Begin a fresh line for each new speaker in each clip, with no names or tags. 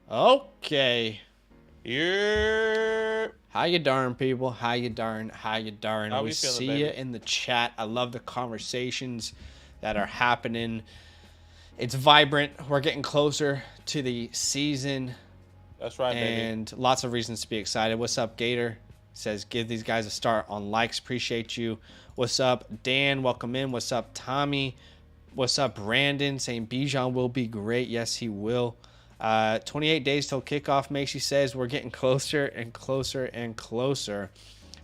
Okay.
Yeah.
How you darn, people? How you darn? How you darn?
How
We
we feeling,
see you
baby?
in the chat. I love the conversations that are happening. It's vibrant. We're getting closer to the season
That's right, baby.
and lots of reasons to be excited. What's up, Gator? Says, give these guys a start on likes. Appreciate you. What's up, Dan? Welcome in. What's up, Tommy? What's up, Brandon? Saying Bijan will be great. Yes, he will. 28 days till kickoff. Makes you says we're getting closer and closer and closer.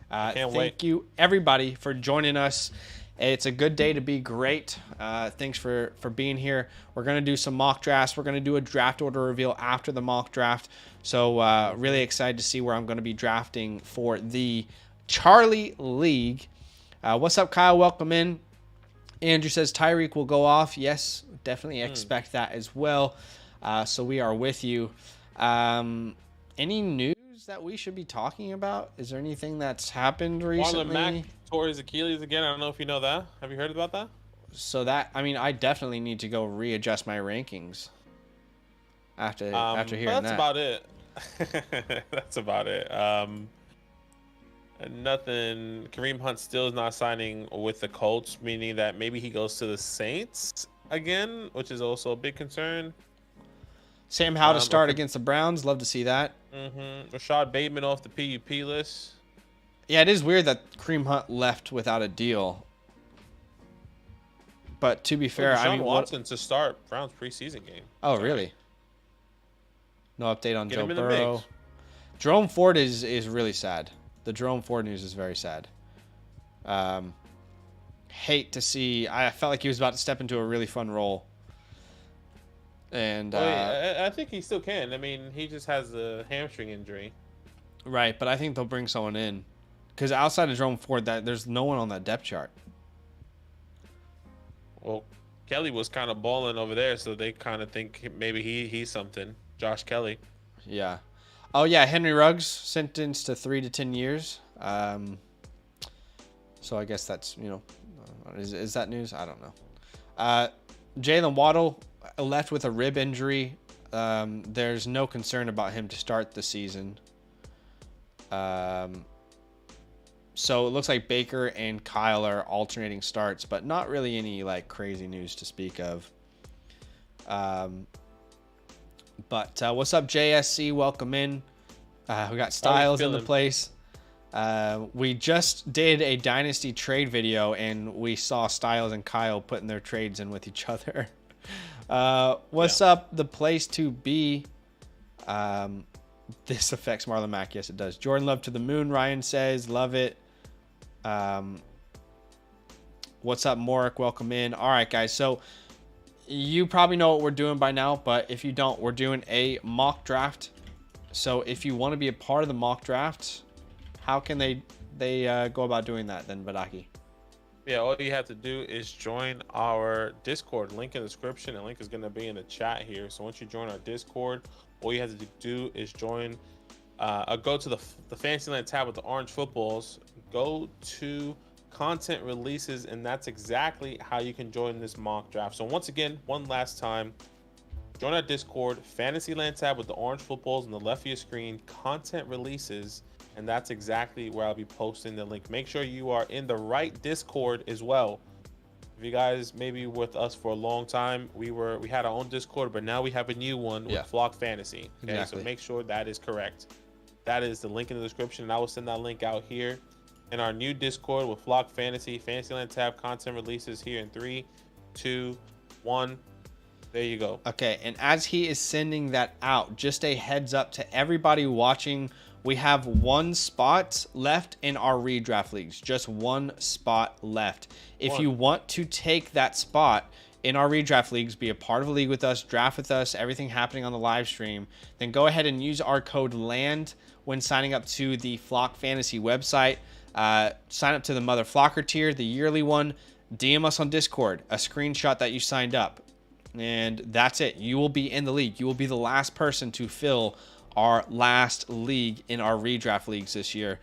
I can't wait.
Thank you, everybody, for joining us. It's a good day to be great. Thanks for being here. We're going to do some mock drafts. We're going to do a draft order reveal after the mock draft. So really excited to see where I'm going to be drafting for the Charlie League. What's up, Kyle? Welcome in. Andrew says Tyreek will go off. Yes, definitely expect that as well. So we are with you. Any news that we should be talking about? Is there anything that's happened recently?
Marlon Mack tore his Achilles again. I don't know if you know that. Have you heard about that?
So that, I mean, I definitely need to go readjust my rankings after hearing
that's
that.
about it. That's about it. Nothing. Kareem Hunt still is not signing with the Colts, meaning that maybe he goes to the Saints again, which is also a big concern.
Sam Howe to start against the Browns. Love to see that.
Rashad Bateman off the PUP list.
Yeah, it is weird that Kareem Hunt left without a deal. But to be fair, I mean,
Watson to start Browns preseason game.
Oh, really? No update on
Get
Joe
him in the
Burrow.
mix.
Jerome Ford is really sad. The Jerome Ford news is very sad. Hate to see. I felt like he was about to step into a really fun role. And
I think he still can. I mean, he just has a hamstring injury.
Right, but I think they'll bring someone in. Because outside of Jerome Ford, there's no one on that depth chart.
Well, Kelly was kind of balling over there, so they kind of think maybe he's something. Josh Kelly.
Yeah. Oh, yeah, Henry Ruggs sentenced to 3 to 10 years. So I guess that's, is that news? I don't know. Jalen Waddle left with a rib injury. There's no concern about him to start the season. So it looks like Baker and Kyle are alternating starts, but not really any like crazy news to speak of. But what's up, JSC? Welcome in. We got Styles in the place. We just did a Dynasty trade video, and we saw Styles and Kyle putting their trades in with each other. What's up, the place to be? This affects Marlon Mack. Yes, it does. Jordan Love to the moon, Ryan says. Love it. What's up, Morik? Welcome in. All right, guys. So you probably know what we're doing by now, but if you don't, we're doing a mock draft. So if you want to be a part of the mock draft, how can they go about doing that then, Badaki?
Yeah, all you have to do is join our Discord. Link in the description, and link is going to be in the chat here. So once you join our Discord, all you have to do is join. Go to the Fantasyland tab with the orange footballs. Go to content releases, and that's exactly how you can join this mock draft. So once again, one last time, join our Discord, Fantasyland tab with the orange footballs on the left of your screen, content releases, and that's exactly where I'll be posting the link. Make sure you are in the right Discord as well. If you guys maybe with us for a long time, we had our own Discord, but now we have a new one with Flock Fantasy. Okay,
exactly.
So make sure that is correct. That is the link in the description, and I will send that link out here in our new Discord with Flock Fantasy, Fantasyland tab, content releases here in 3, 2, 1. There you go.
Okay, and as he is sending that out, just a heads up to everybody watching, we have one spot left in our redraft leagues. Just one spot left. If you want to take that spot in our redraft leagues, be a part of a league with us, draft with us, everything happening on the live stream, then go ahead and use our code LAND when signing up to the Flock Fantasy website. Sign up to the Mother Flocker tier, the yearly one. DM us on Discord, a screenshot that you signed up. And that's it. You will be in the league. You will be the last person to fill our last league in our redraft leagues this year.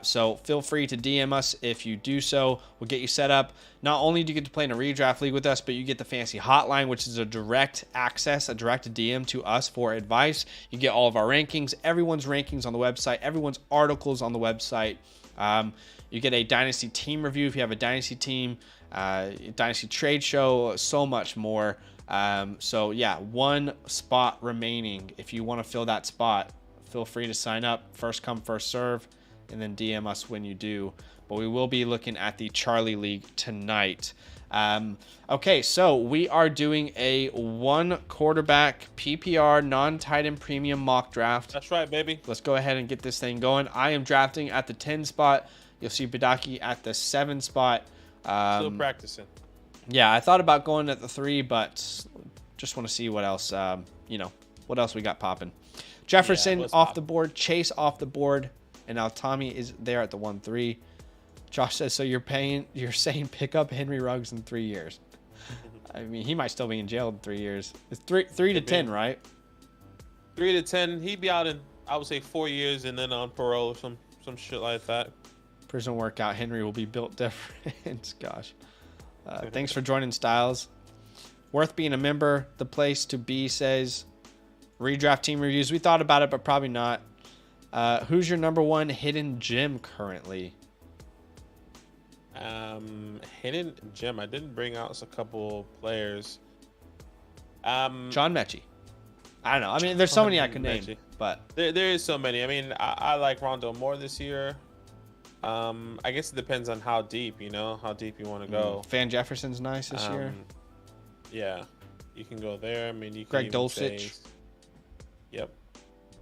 So feel free to DM us if you do so. We'll get you set up. Not only do you get to play in a redraft league with us, but you get the fancy hotline, which is a direct access, a direct DM to us for advice. You get all of our rankings, everyone's rankings on the website, everyone's articles on the website. You get a Dynasty team review if you have a Dynasty team, Dynasty trade show, so much more. So yeah, one spot remaining. If you want to fill that spot, feel free to sign up. First come, first serve, and then DM us when you do. But we will be looking at the Charlie League tonight. Okay, so we are doing a 1 quarterback PPR non-tight end premium mock draft.
That's right, baby.
Let's go ahead and get this thing going. I am drafting at the 10 spot. You'll see Badaki at the 7 spot.
Still practicing.
Yeah, I thought about going at the 3, but just want to see what else, what else we got popping. Jefferson off the board, Chase off the board, and now Tommy is there at the 1-3. Josh says, so you're saying pick up Henry Ruggs in 3 years. I mean, he might still be in jail in 3 years. It's 3 to 10, right?
3 to 10. He'd be out in, I would say, 4 years and then on parole or some shit like that.
Prison workout. Henry will be built different. Gosh. Thanks for joining, Styles. Worth being a member. The place to be, says. Redraft team reviews. We thought about it, but probably not. Who's your number 1 hidden gem currently?
Hidden gem. I didn't bring out a couple players.
John Mechie. I don't know. I mean, there's so many I could name, but
there is so many. I mean, I like Rondo more this year. I guess it depends on how deep you want to go.
Van Jefferson's nice this year.
Yeah, you can go there. I mean, you can
Greg Dulcich.
Yep,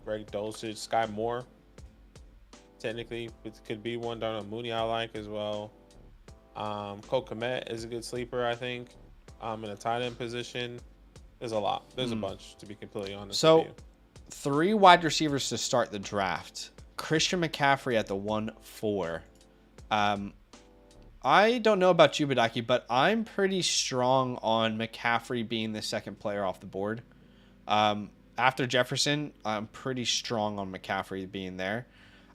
Greg Dulcich, Sky Moore. Technically, it could be one. Darnell Mooney I like as well. Cole Kmet is a good sleeper, I think. In a tight end position, there's a lot. There's a bunch, to be completely honest.
So, 3 wide receivers to start the draft. Christian McCaffrey at the 1-4. I don't know about you, Badaki, but I'm pretty strong on McCaffrey being the second player off the board. After Jefferson, I'm pretty strong on McCaffrey being there.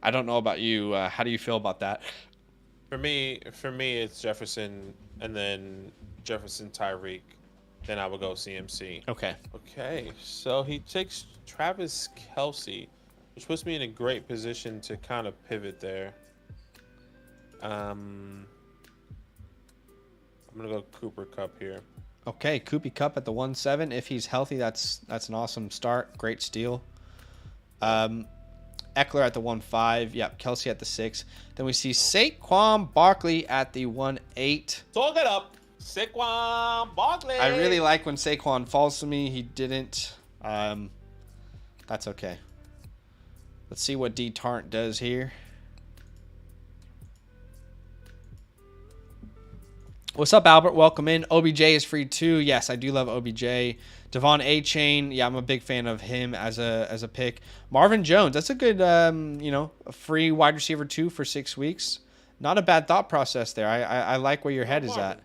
I don't know about you. How do you feel about that?
For me, it's Jefferson, and then Jefferson, Tyreek. Then I would go CMC.
Okay.
So he takes Travis Kelce, which puts me in a great position to kind of pivot there. I'm gonna go Cooper Kupp here.
Okay, Koopy Kupp at the 1-7. If he's healthy, that's an awesome start. Great steal. Eckler at the 1-5. Yep, Kelce at the 6. Then we see Saquon Barkley at the 1-8.
Talk it up. Saquon Barkley.
I really like when Saquon falls to me. He didn't. That's okay. Let's see what D. Tarnt does here. What's up, Albert? Welcome in. OBJ is free too. Yes, I do love OBJ. Devon A-Chain. Yeah, I'm a big fan of him as a pick. Marvin Jones. That's a good, a free wide receiver too for 6 weeks. Not a bad thought process there. I like where your head is at.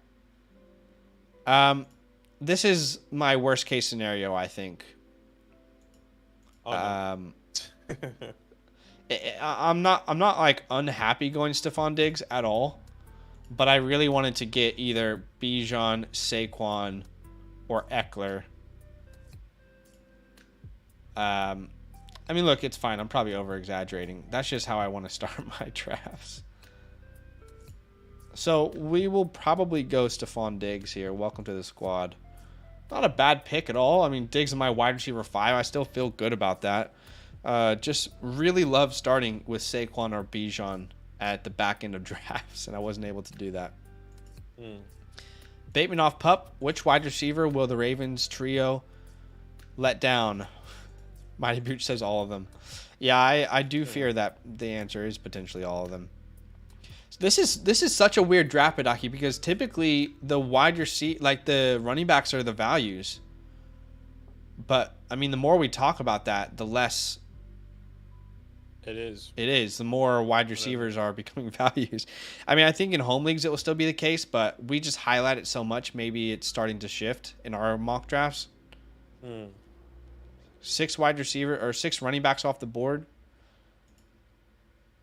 This is my worst case scenario, I think.
Oh, no.
I'm not like unhappy going Stephon Diggs at all, but I really wanted to get either Bijan, Saquon, or Eckler. I mean, look, it's fine. I'm probably over exaggerating. That's just how I want to start my drafts. So we will probably go Stephon Diggs here. Welcome to the squad. Not a bad pick at all. I mean, Diggs is my wide receiver 5. I still feel good about that. Just really love starting with Saquon or Bijan at the back end of drafts, and I wasn't able to do that. Bateman off pup. Which wide receiver will the Ravens trio let down? Mighty Booch says all of them. Yeah, I do fear that the answer is potentially all of them. This is such a weird draft, Badaki, because typically the wide receiver, like the running backs, are the values. But I mean, the more we talk about that, the less
it is.
It is. The more wide receivers are becoming values. I mean, I think in home leagues it will still be the case, but we just highlight it so much. Maybe it's starting to shift in our mock drafts. 6 wide receiver or 6 running backs off the board.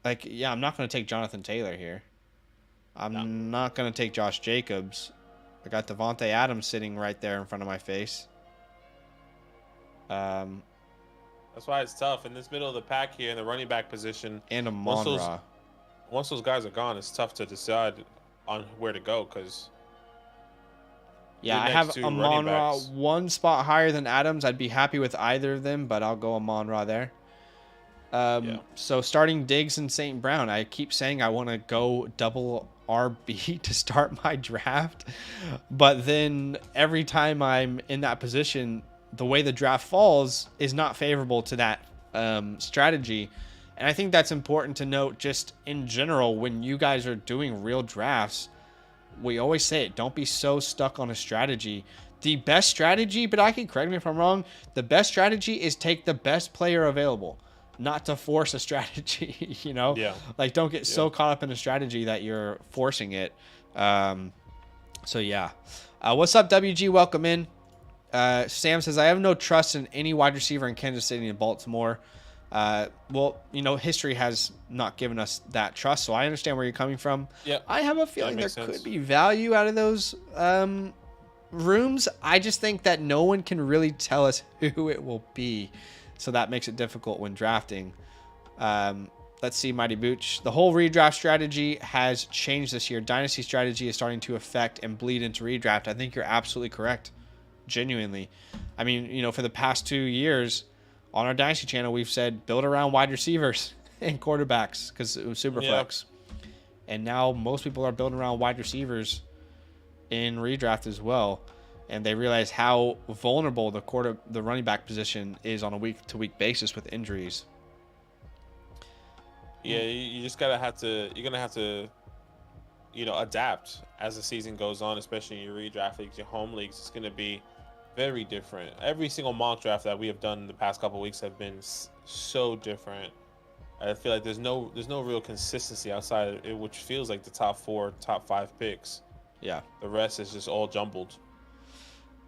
Like, yeah, I'm not going to take Jonathan Taylor here. I'm not going to take Josh Jacobs. I got Devontae Adams sitting right there in front of my face.
That's why it's tough in this middle of the pack here in the running back position.
And Amon-Ra.
Once those guys are gone, it's tough to decide on where to go because.
Yeah, I have Amon-Ra one spot higher than Adams. I'd be happy with either of them, but I'll go Amon-Ra there. So starting Diggs and St. Brown, I keep saying I want to go double RB to start my draft, but then every time I'm in that position, the way the draft falls is not favorable to that strategy. And I think that's important to note just in general when you guys are doing real drafts. We always say it, don't be so stuck on a strategy. The best strategy, but I can correct me if I'm wrong, the best strategy is take the best player available, not to force a strategy, you know?
Yeah.
Like, don't get so caught up in a strategy that you're forcing it. So, yeah. What's up, WG? Welcome in. Sam says, I have no trust in any wide receiver in Kansas City and Baltimore. Well, you know, history has not given us that trust, so I understand where you're coming from.
Yeah,
I have a feeling there could be value out of those rooms. I just think that no one can really tell us who it will be, so that makes it difficult when drafting. Let's see, Mighty Booch. The whole redraft strategy has changed this year. Dynasty strategy is starting to affect and bleed into redraft. I think you're absolutely correct. Genuinely. I mean, you know, for the past 2 years on our Dynasty channel, we've said build around wide receivers and quarterbacks because it was super flex. And now most people are building around wide receivers in redraft as well. And they realize how vulnerable the running back position is on a week-to-week basis with injuries.
Yeah, you just you're gonna have to, you know, adapt as the season goes on, especially in your redraft leagues, your home leagues. It's gonna be very different. Every single mock draft that we have done in the past couple of weeks have been so different. I feel like there's no real consistency outside of it, which feels like the top 4, top 5 picks.
Yeah.
The rest is just all jumbled.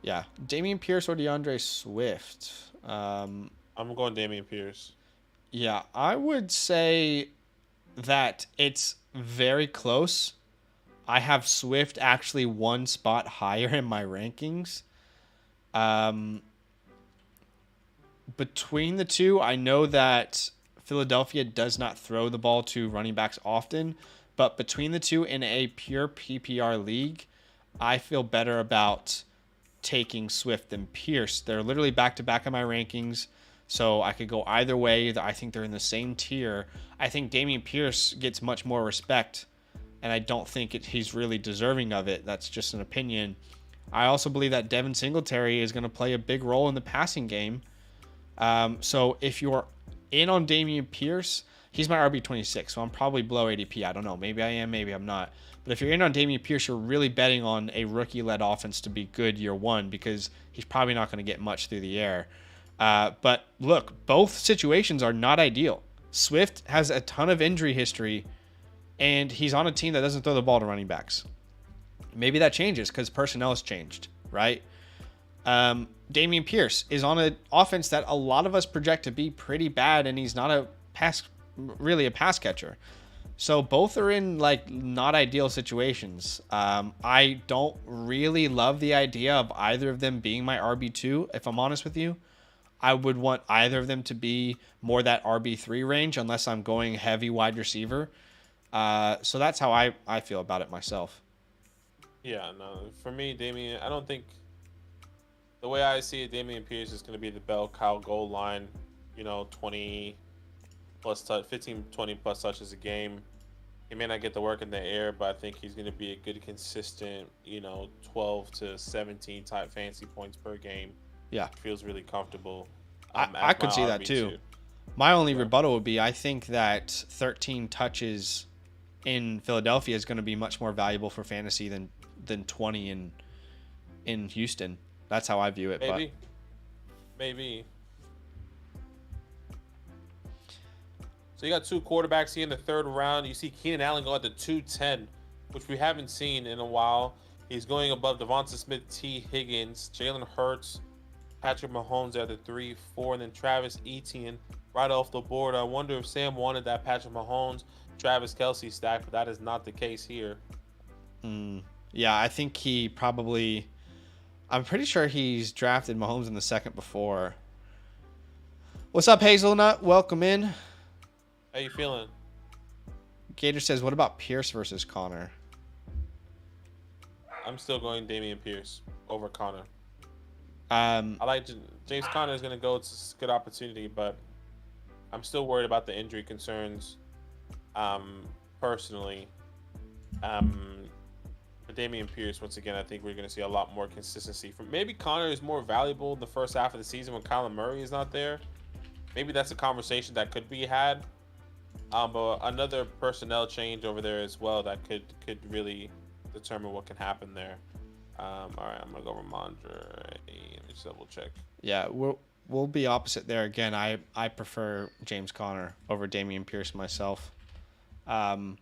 Yeah. Dameon Pierce or DeAndre Swift?
I'm going Dameon Pierce.
Yeah, I would say that it's very close. I have Swift actually one spot higher in my rankings. Between the two, I know that Philadelphia does not throw the ball to running backs often, but between the two in a pure PPR league, I feel better about taking Swift than Pierce. They're literally back-to-back in my rankings, so I could go either way. I think they're in the same tier. I think Dameon Pierce gets much more respect, and I don't think he's really deserving of it. That's just an opinion. I also believe that Devin Singletary is going to play a big role in the passing game. So if you're in on Dameon Pierce, he's my RB26, so I'm probably below ADP. I don't know. Maybe I am, maybe I'm not. But if you're in on Dameon Pierce, you're really betting on a rookie-led offense to be good year one because he's probably not going to get much through the air. But look, both situations are not ideal. Swift has a ton of injury history, and he's on a team that doesn't throw the ball to running backs. Maybe that changes because personnel has changed, right? Dameon Pierce is on an offense that a lot of us project to be pretty bad, and he's not a pass catcher. So both are in like not ideal situations. I don't really love the idea of either of them being my RB2, if I'm honest with you. I would want either of them to be more that RB3 range unless I'm going heavy wide receiver. So that's how I feel about it myself. Yeah,
no, for me, Dameon, I don't think the way I see it, Dameon Pierce is going to be the bell cow goal line, 20 plus touch, 15, 20 plus touches a game. He may not get the work in the air, but I think he's going to be a good, consistent, 12 to 17 type fantasy points per game.
Yeah.
Feels really comfortable.
I could see that too. My only rebuttal would be I think that 13 touches in Philadelphia is going to be much more valuable for fantasy than 20 in Houston. That's how I view it.
Maybe. So you got two quarterbacks here in the third round. You see Keenan Allen go at the 210, which we haven't seen in a while. He's going above Devonta Smith, T. Higgins, Jalen Hurts, Patrick Mahomes at the 3, 4, and then Travis Etienne right off the board. I wonder if Sam wanted that Patrick Mahomes, Travis Kelsey stack, but that is not the case here.
Yeah, I think he probably. I'm pretty sure he's drafted Mahomes in the second before. What's up, Hazelnut? Welcome in.
How you feeling?
Gator says, what about Pierce versus Connor?
I'm still going Damian Pierce over Connor.
Um,
I like James Conner is going to go. It's a good opportunity, but I'm still worried about the injury concerns. Personally, for Damian Pierce, once again, I think we're going to see a lot more consistency. From maybe Connor is more valuable in the first half of the season when Kyler Murray is not there. Maybe that's a conversation that could be had. But another personnel change over there as well that could really determine what can happen there. All right, I'm gonna go Ramondre. Let me just double check.
Yeah, we'll be opposite there again. I prefer James Conner over Damian Pierce myself. I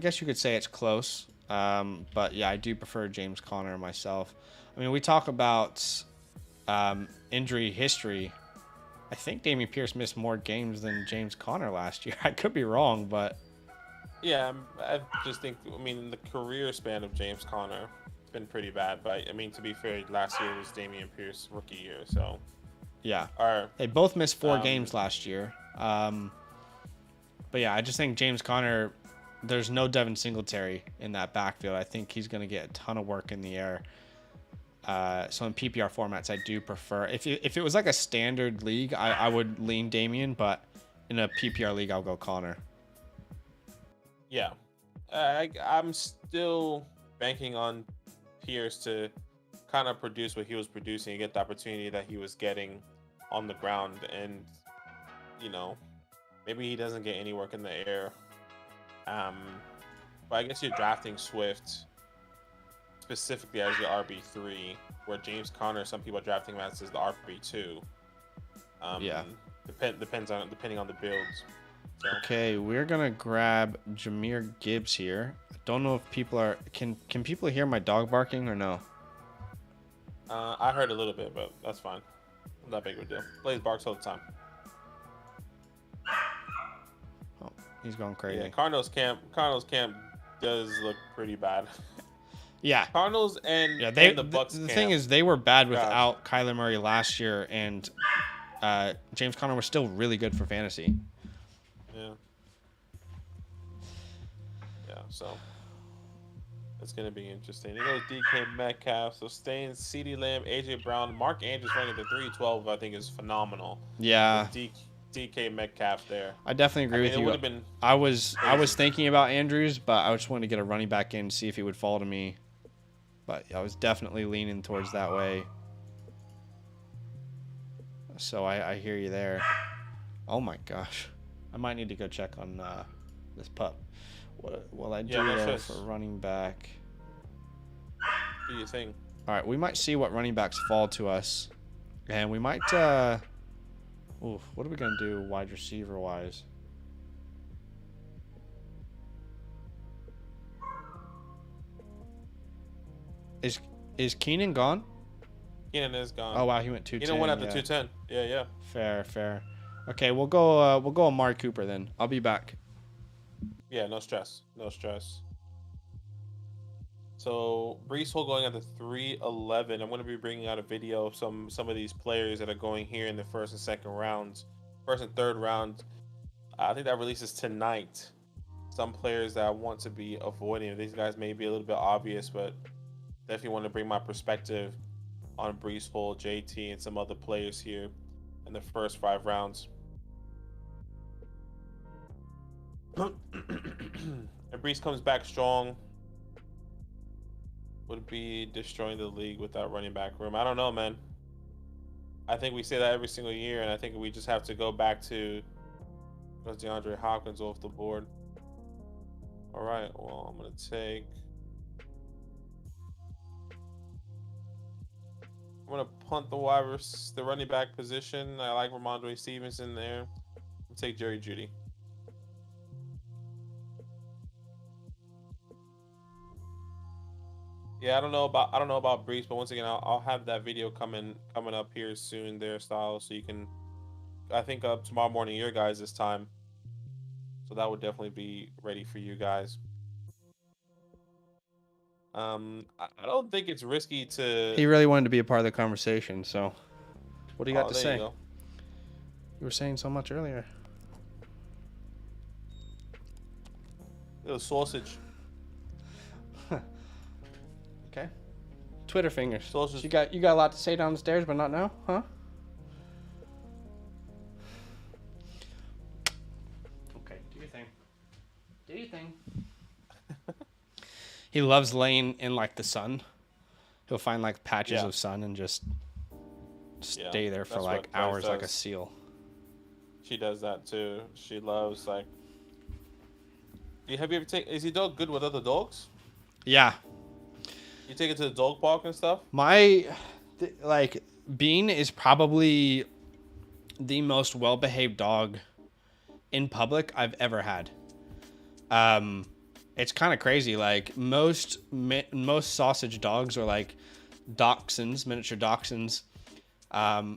guess you could say it's close. But yeah, I do prefer James Conner myself. I mean, we talk about injury history. I think Damian Pierce missed more games than James Conner last year. I could be wrong, but
Yeah, I just think. I mean, the career span of James Conner has been pretty bad. But I mean, to be fair, last year was Damian Pierce rookie year. So
yeah,
all right.
they both missed 4 games last year. But yeah, I just think James Conner. There's no Devin Singletary in that backfield. I think he's going to get a ton of work in the air. So in PPR formats, I do prefer. If it was like a standard league, I would lean Damian, but in a PPR league, I'll go Conner.
Yeah, I'm still banking on Pierce to kind of produce what he was producing and get the opportunity that he was getting on the ground. And, you know, maybe he doesn't get any work in the air. But I guess you're drafting Swift specifically as your RB3, where James Conner, some people are drafting him as the RB2.
Yeah.
Depending on the builds. So.
Okay, we're gonna grab Jahmyr Gibbs here. I don't know if people are can people hear my dog barking or no?
I heard a little bit, but that's fine. Not big of a deal. Blaze barks all the time.
Oh, he's going crazy.
Yeah, Cardinals camp does look pretty bad.
Yeah.
Cardinals and the Bucks.
The thing is, they were bad without Kyler Murray last year, and James Conner was still really good for fantasy.
Yeah. Yeah. So it's gonna be interesting. It goes DK Metcalf. So staying CeeDee Lamb, AJ Brown, Mark Andrews running the 312. I think is phenomenal.
Yeah.
DK Metcalf there.
I definitely agree with you.
Would have been
I was thinking about Andrews, but I just wanted to get a running back in to see if he would fall to me. But I was definitely leaning towards that way. So I hear you there. Oh my gosh. I might need to go check on this pup. What will I do for running back?
Do your thing.
All right, we might see what running backs fall to us. And we might... Oof, what are we going to do wide receiver wise? Is Keenan gone?
Keenan is gone.
Oh wow, he went 210.
Keenan went at the 210. Yeah.
Fair. Okay, we'll go Amari Cooper then. I'll be back.
Yeah, no stress. So Breece Hall going at the 311. I'm going to be bringing out a video of some of these players that are going here in the first and second rounds, first and third round. I think that releases tonight. Some players that I want to be avoiding. These guys may be a little bit obvious, but definitely want to bring my perspective on Breece Hall, JT, and some other players here in the first 5 rounds. And Breece comes back strong. Would be destroying the league with that running back room. I don't know, man. I think we say that every single year, and I think we just have to go back to DeAndre Hopkins off the board. All right, well, I'm going to take... I'm going to punt the running back position. I like Ramondre Stevenson there. I'll take Jerry Jeudy. Yeah, I don't know about Brees, but once again, I'll have that video coming up here soon, there, style, so you can. I think tomorrow morning your guys this time, so that would definitely be ready for you guys. I don't think it's risky to.
He really wanted to be a part of the conversation. So, what do you got
Oh,
to
there you
say?
go.
You were saying so much earlier.
Little sausage.
Okay. Twitter fingers.
Sausage.
You got a lot to say downstairs, but not now, huh? Okay, do your thing. Do your thing. He loves laying in like the sun. He'll find like patches of sun and just stay there for like hours like a seal.
She does that too. She loves like. Have you ever taken? Is your dog good with other dogs?
Yeah.
You take it to the dog park and stuff.
Like Bean is probably the most well-behaved dog in public I've ever had. It's kind of crazy. Like most sausage dogs are like dachshunds, miniature dachshunds.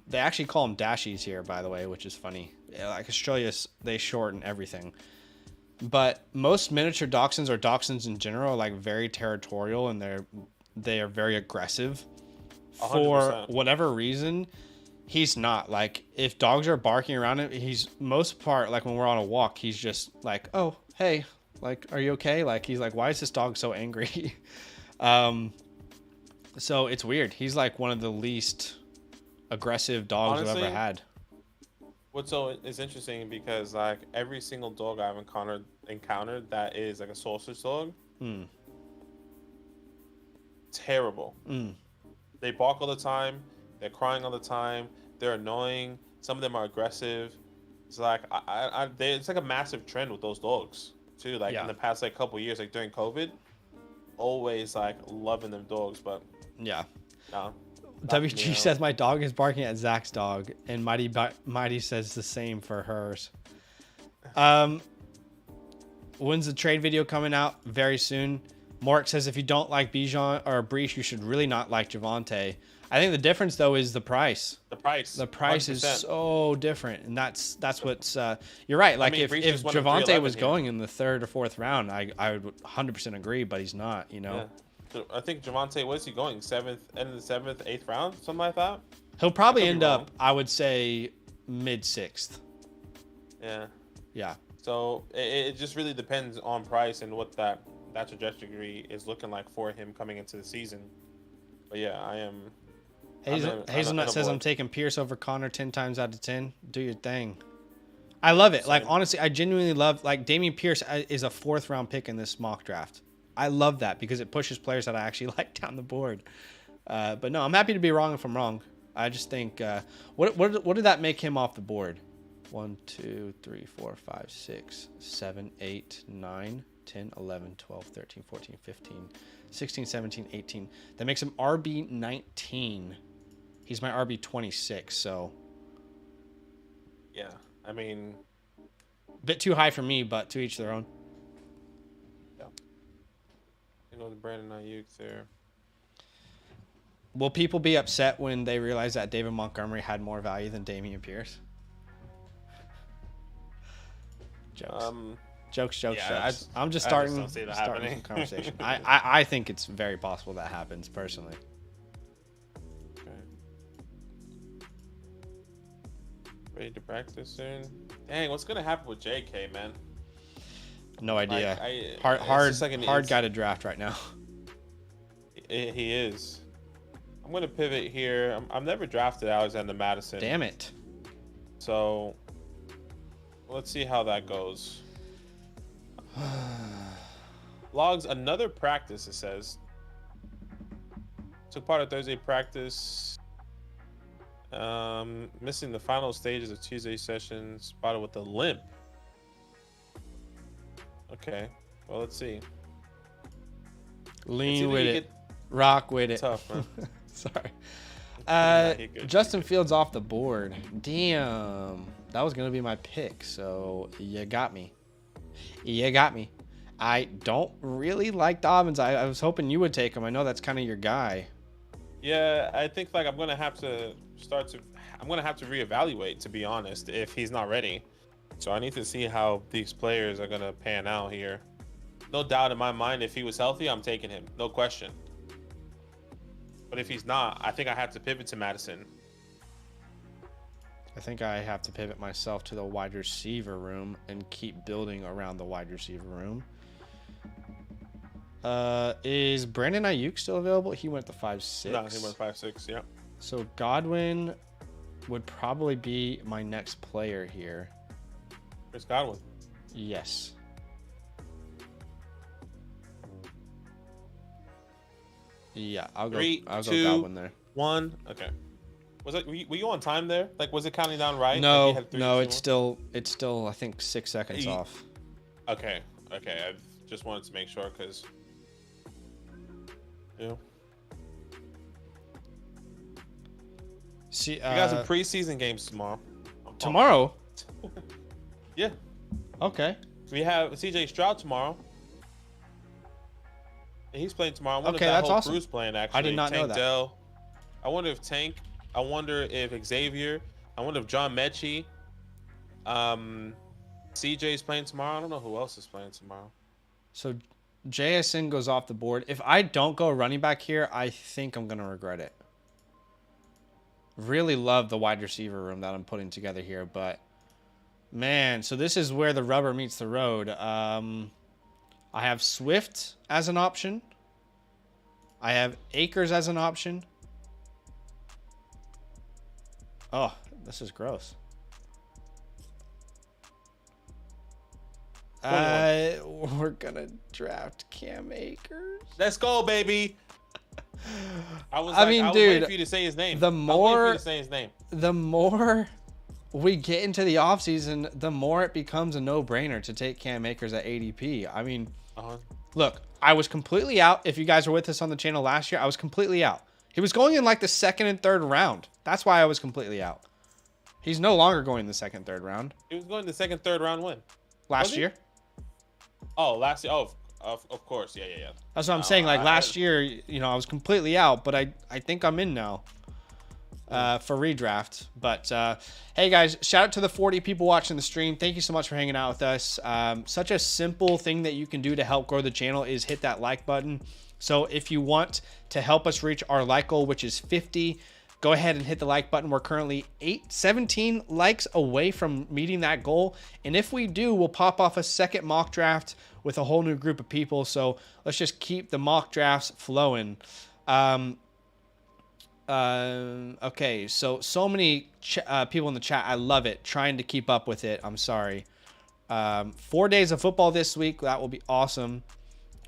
They actually call them dashies here, by the way, which is funny. Like Australia's, they shorten everything. But most miniature dachshunds or dachshunds in general are like very territorial and they are very aggressive.
100%.
For whatever reason, he's not. Like if dogs are barking around him, he's most part like when we're on a walk, he's just like, "Oh, hey, like, are you okay?" Like he's like, "Why is this dog so angry?" So it's weird. He's like one of the least aggressive dogs I've ever had.
What's is interesting because like every single dog I've encountered that is like a sausage dog, terrible. They bark all the time. They're crying all the time. They're annoying. Some of them are aggressive. It's like it's like a massive trend with those dogs too. Like in the past like couple years, like during COVID, always like loving them dogs, but
yeah.
No.
WG says my dog is barking at Zach's dog, and Mighty says the same for hers. When's the trade video coming out? Very soon. Mark says if you don't like Bijan or Brees, you should really not like Javonte. I think the difference though is the price.
The price 100%.
Is so different, and that's what's. You're right. Like if Javonte was going in the third or fourth round, I would 100% agree, but he's not. You know.
Yeah. I think Javonte, what is he going? End of the 7th, 8th round, something like that.
He'll probably end up, I would say, mid-6th.
Yeah.
Yeah.
So it just really depends on price and what that trajectory is looking like for him coming into the season. But yeah, I am.
Hazelnut says I'm taking Pierce over Connor 10 times out of 10. Do your thing. I love it. Same. Like honestly, I genuinely love like Dameon Pierce is a 4th round pick in this mock draft. I love that because it pushes players that I actually like down the board. But no, I'm happy to be wrong if I'm wrong. I just think what did that make him off the board? 1, 2, 3, 4, 5, 6, 7, 8, 9, 10, 11, 12, 13, 14, 15, 16, 17, 18. That makes him RB 19. He's my RB 26. So
yeah, I mean,
a bit too high for me, but to each their own.
The Brandon Ayuk there.
Will people be upset when they realize that David Montgomery had more value than Dameon Pierce? Jokes. I'm just starting the conversation. I think it's very possible that happens personally.
Okay. Ready to practice soon? Dang, what's gonna happen with JK, man?
No idea. Hard guy to draft right now.
He is. I'm gonna pivot here. I've never drafted Alexander Madison.
Damn it.
So let's see how that goes. Logs another practice. It says took part of Thursday practice. Missing the final stages of Tuesday session. Spotted with a limp. Okay, well, let's see.
Lean with it. Rock with it.
Tough, man.
Sorry. Justin Fields off the board. Damn. That was going to be my pick, so you got me. I don't really like Dobbins. I was hoping you would take him. I know that's kind of your guy.
Yeah, I think like I'm gonna have to reevaluate, to be honest, if he's not ready. So I need to see how these players are gonna pan out here. No doubt in my mind, if he was healthy, I'm taking him, no question. But if he's not, I think I have to pivot to Madison.
I think I have to pivot myself to the wide receiver room and keep building around the wide receiver room. Is Brandon Ayuk still available? He went to 5'6".
No, he went 5'6". Yeah.
So Godwin would probably be my next player here.
Chris Godwin.
Yes. Yeah, I'll go. I'll go Godwin there.
1. Okay. Was it? Were you on time there? Like, was it counting down right?
No,
like
it's still. I think 6 seconds off.
Okay. I just wanted to make sure because. Yeah.
See,
you got some preseason games tomorrow.
Tomorrow?
Yeah.
Okay.
We have CJ Stroud tomorrow. And he's playing tomorrow. I wonder
okay,
if that
that's
whole
awesome.
crew's playing, actually.
I did not know that.
Dell. I wonder if Tank. I wonder if Xavier. I wonder if John Mechie. CJ's playing tomorrow. I don't know who else is playing tomorrow.
So JSN goes off the board. If I don't go running back here, I think I'm going to regret it. Really love the wide receiver room that I'm putting together here, but man, so this is where the rubber meets the road. I have Swift as an option. I have Akers as an option. Oh, this is gross. We're gonna draft Cam Akers.
Let's go, baby. I was
dude,
waiting for you to say his name.
The more we get into the offseason, the more it becomes a no-brainer to take Cam Akers at ADP. I mean, look, I was completely out. If you guys were with us on the channel last year, I was completely out. He was going in like the 2nd and 3rd round. That's why I was completely out. He's no longer going in the 2nd, 3rd round.
He was going the 2nd, 3rd round when?
Last year.
Oh, last year. Oh, of course. Yeah.
That's what I'm saying. Like last year, I was completely out, but I think I'm in now for redraft. But hey, guys, shout out to the 40 people watching the stream. Thank you so much for hanging out with us. Such a simple thing that you can do to help grow the channel is hit that like button. So if you want to help us reach our like goal, which is 50, go ahead and hit the like button. We're currently 17 likes away from meeting that goal. And if we do, we'll pop off a second mock draft with a whole new group of people. So let's just keep the mock drafts flowing. Okay, so many people in the chat. I love it. Trying to keep up with it. I'm sorry. 4 days of football this week. That will be awesome.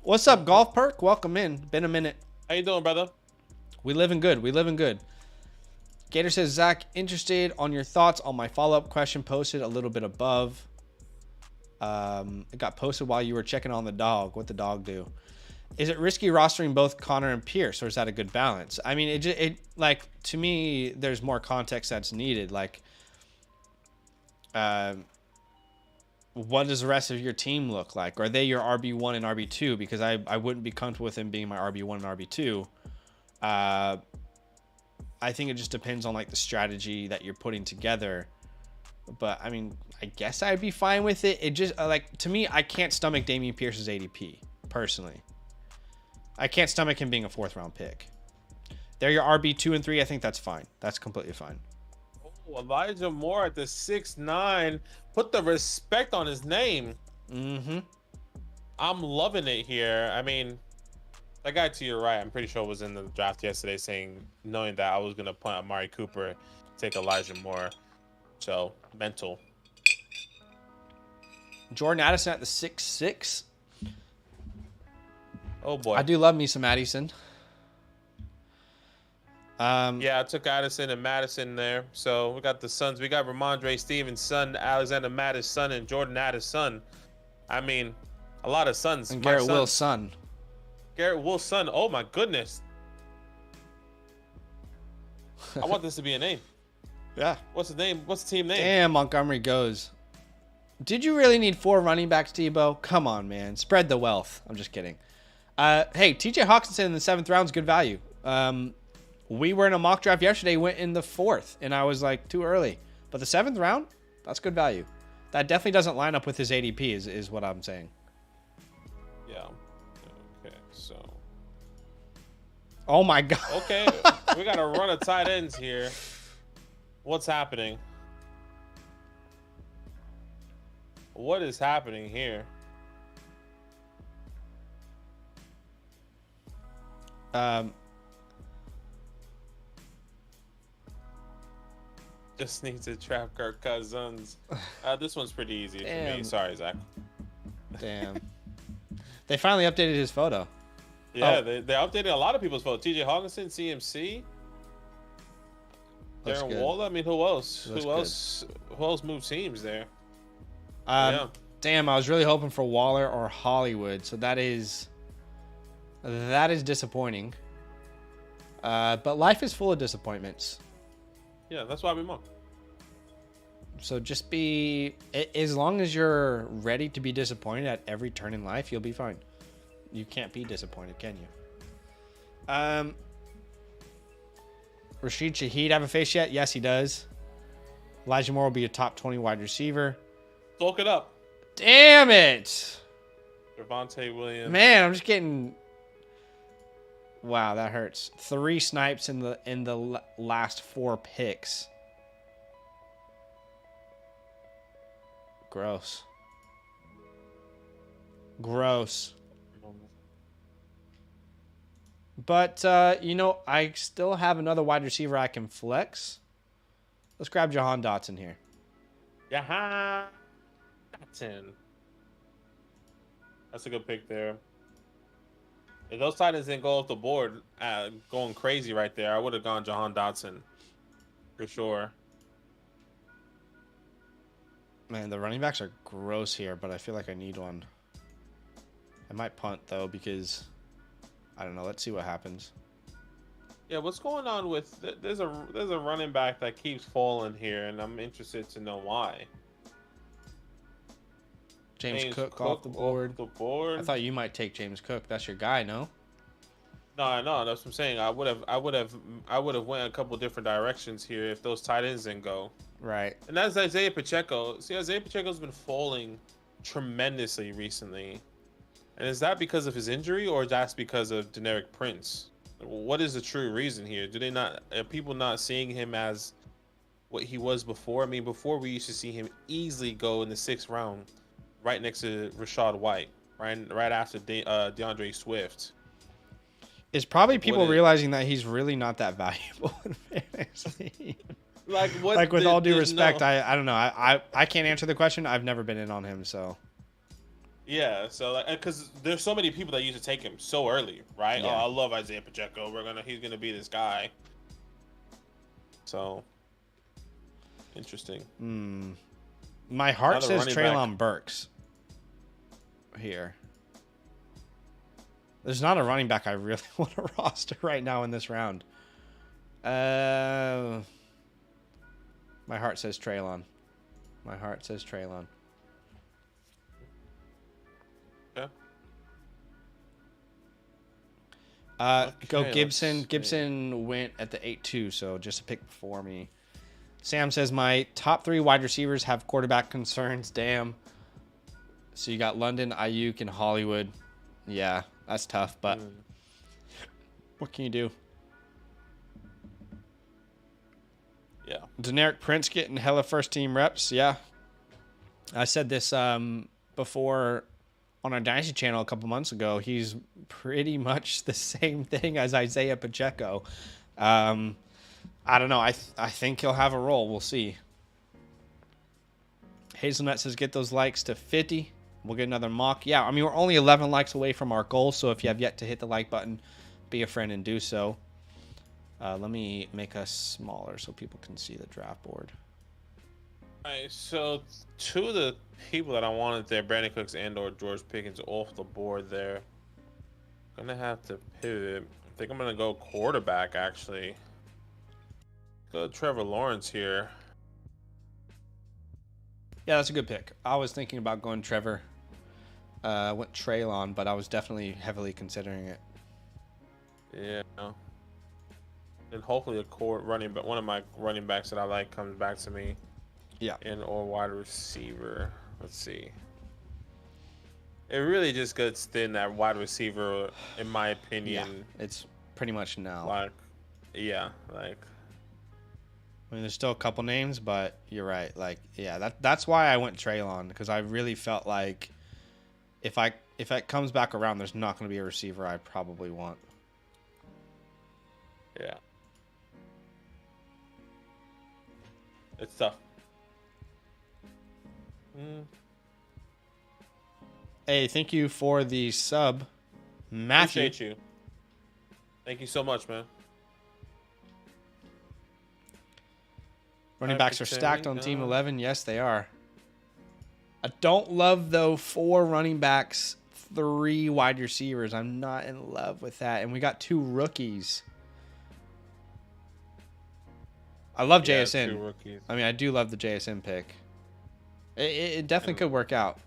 What's up, Golf Perk? Welcome in. Been a minute.
How you doing, brother?
We living good. Gator says, Zach, interested on your thoughts on my follow-up question posted a little bit above. It got posted while you were checking on the dog. What the dog do? Is it risky rostering both Connor and Pierce, or is that a good balance? I mean, it like, to me, there's more context that's needed. Like, what does the rest of your team look like? Are they your RB1 and RB2? Because I wouldn't be comfortable with them being my RB1 and RB2. I think it just depends on like the strategy that you're putting together. But I mean, I guess I'd be fine with it. It just like, to me, I can't stomach Dameon Pierce's ADP personally. I can't stomach him being a 4th round pick. They're your RB2 and 3. I think that's fine. That's completely fine.
Oh, Elijah Moore at the 6'9". Put the respect on his name.
Mm-hmm.
I'm loving it here. I mean, that guy to your right, I'm pretty sure was in the draft yesterday knowing that I was going to punt Amari Cooper, take Elijah Moore. So, mental.
Jordan Addison at the 6'6".
Oh, boy.
I do love me some Addison.
Yeah, I took Addison and Madison there. So, we got the sons. We got Ramondre Stevens' son, Alexander Mattis' son, and Jordan Addis' son. I mean, a lot of sons.
And Garrett Wills' son.
Garrett Wills' son. Oh, my goodness. I want this to be a name.
Yeah.
What's the name? What's the team name?
Damn, Montgomery goes. Did you really need 4 running backs, Debo? Come on, man. Spread the wealth. I'm just kidding. Hey, TJ Hawkinson in the 7th round is good value. We were in a mock draft yesterday, went in the 4th, and I was like, too early. But the 7th round, that's good value. That definitely doesn't line up with his ADP, is what I'm saying.
Yeah. Okay, so.
Oh, my God.
Okay, we got a run of tight ends here. What's happening? What is happening here? Just needs to trap Kirk Cousins. This one's pretty easy for me. Sorry, Zach.
Damn. They finally updated his photo.
Yeah, they updated a lot of people's photos. TJ Hawkinson, CMC, Darren Waller. I mean, who else? Who else moved teams there?
Yeah. Damn, I was really hoping for Waller or Hollywood, so that is disappointing. But life is full of disappointments.
Yeah, that's why we mock.
So just be, as long as you're ready to be disappointed at every turn in life, you'll be fine. You can't be disappointed, can you? Rashid Shaheed have a face yet? Yes, he does. Elijah Moore will be a top 20 wide receiver.
Bulk it up.
Damn it.
Javonte Williams.
Man, I'm just getting... Wow, that hurts. 3 snipes in the last 4 picks. Gross. Gross. But, you know, I still have another wide receiver I can flex. Let's grab Jahan Dotson here.
Jahan Dotson. That's a good pick there. If those Titans didn't go off the board going crazy right there, I would have gone Jahan Dotson for sure.
Man, the running backs are gross here, but I feel like I need one. I might punt, though, because... I don't know. Let's see what happens.
Yeah, what's going on with... There's a running back that keeps falling here, and I'm interested to know why.
James Cook off the board. I thought you might take James Cook. That's your guy, no?
No, that's what I'm saying. I would have went a couple different directions here if those tight ends didn't go.
Right.
And that's Isaiah Pacheco. See, Isaiah Pacheco's been falling tremendously recently. And is that because of his injury, or that's because of Deneric Prince? What is the true reason here? Are people not seeing him as what he was before? I mean, before we used to see him easily go in the 6th round, right next to Rashad White, right after DeAndre Swift.
It's probably people realizing that he's really not that valuable in fantasy. Like with all due respect, I don't know. I can't answer the question. I've never been in on him, so.
Yeah, so because there's so many people that used to take him so early, right? Yeah. Oh, I love Isaiah Pacheco. He's gonna be this guy. So interesting.
My heart says Treylon Burks here. There's not a running back I really want to roster right now in this round. My heart says Treylon. My heart says Treylon. Go Gibson. Gibson went at the 8-2, so just a pick for me. Sam says my top 3 wide receivers have quarterback concerns. Damn. So you got London, Ayuk, and Hollywood. Yeah, that's tough, but what can you do?
Yeah.
Deneric Prince getting hella first-team reps. Yeah. I said this before on our Dynasty channel a couple months ago. He's pretty much the same thing as Isaiah Pacheco. I don't know. I think he'll have a role. We'll see. Hazelnut says get those likes to 50. We'll get another mock. Yeah, I mean, we're only 11 likes away from our goal, so if you have yet to hit the like button, be a friend and do so. Let me make us smaller so people can see the draft board.
All right, so 2 of the people that I wanted there, Brandon Cooks and or George Pickens, off the board there. Gonna have to pivot. I think I'm gonna go quarterback, actually. Go Trevor Lawrence here.
Yeah, that's a good pick. I was thinking about going Trevor. Went Traylon, but I was definitely heavily considering it.
Yeah. And hopefully a core running back, one of my running backs that I like comes back to me.
Yeah.
And or wide receiver. Let's see. It really just gets thin that wide receiver, in my opinion.
Yeah, it's pretty much now.
Like, yeah, like.
I mean, there's still a couple names, but you're right. Like, yeah, that's why I went Traylon, because I really felt like if it comes back around, there's not going to be a receiver I probably want.
Yeah. It's tough.
Hey, thank you for the sub, Matthew.
Appreciate you. Thank you so much, man.
Running backs are stacked on Team 11. Yes, they are. I don't love, though, 4 running backs, 3 wide receivers. I'm not in love with that. And we got 2 rookies. I love JSN.
2 rookies.
I mean, I do love the JSN pick. It definitely could work out.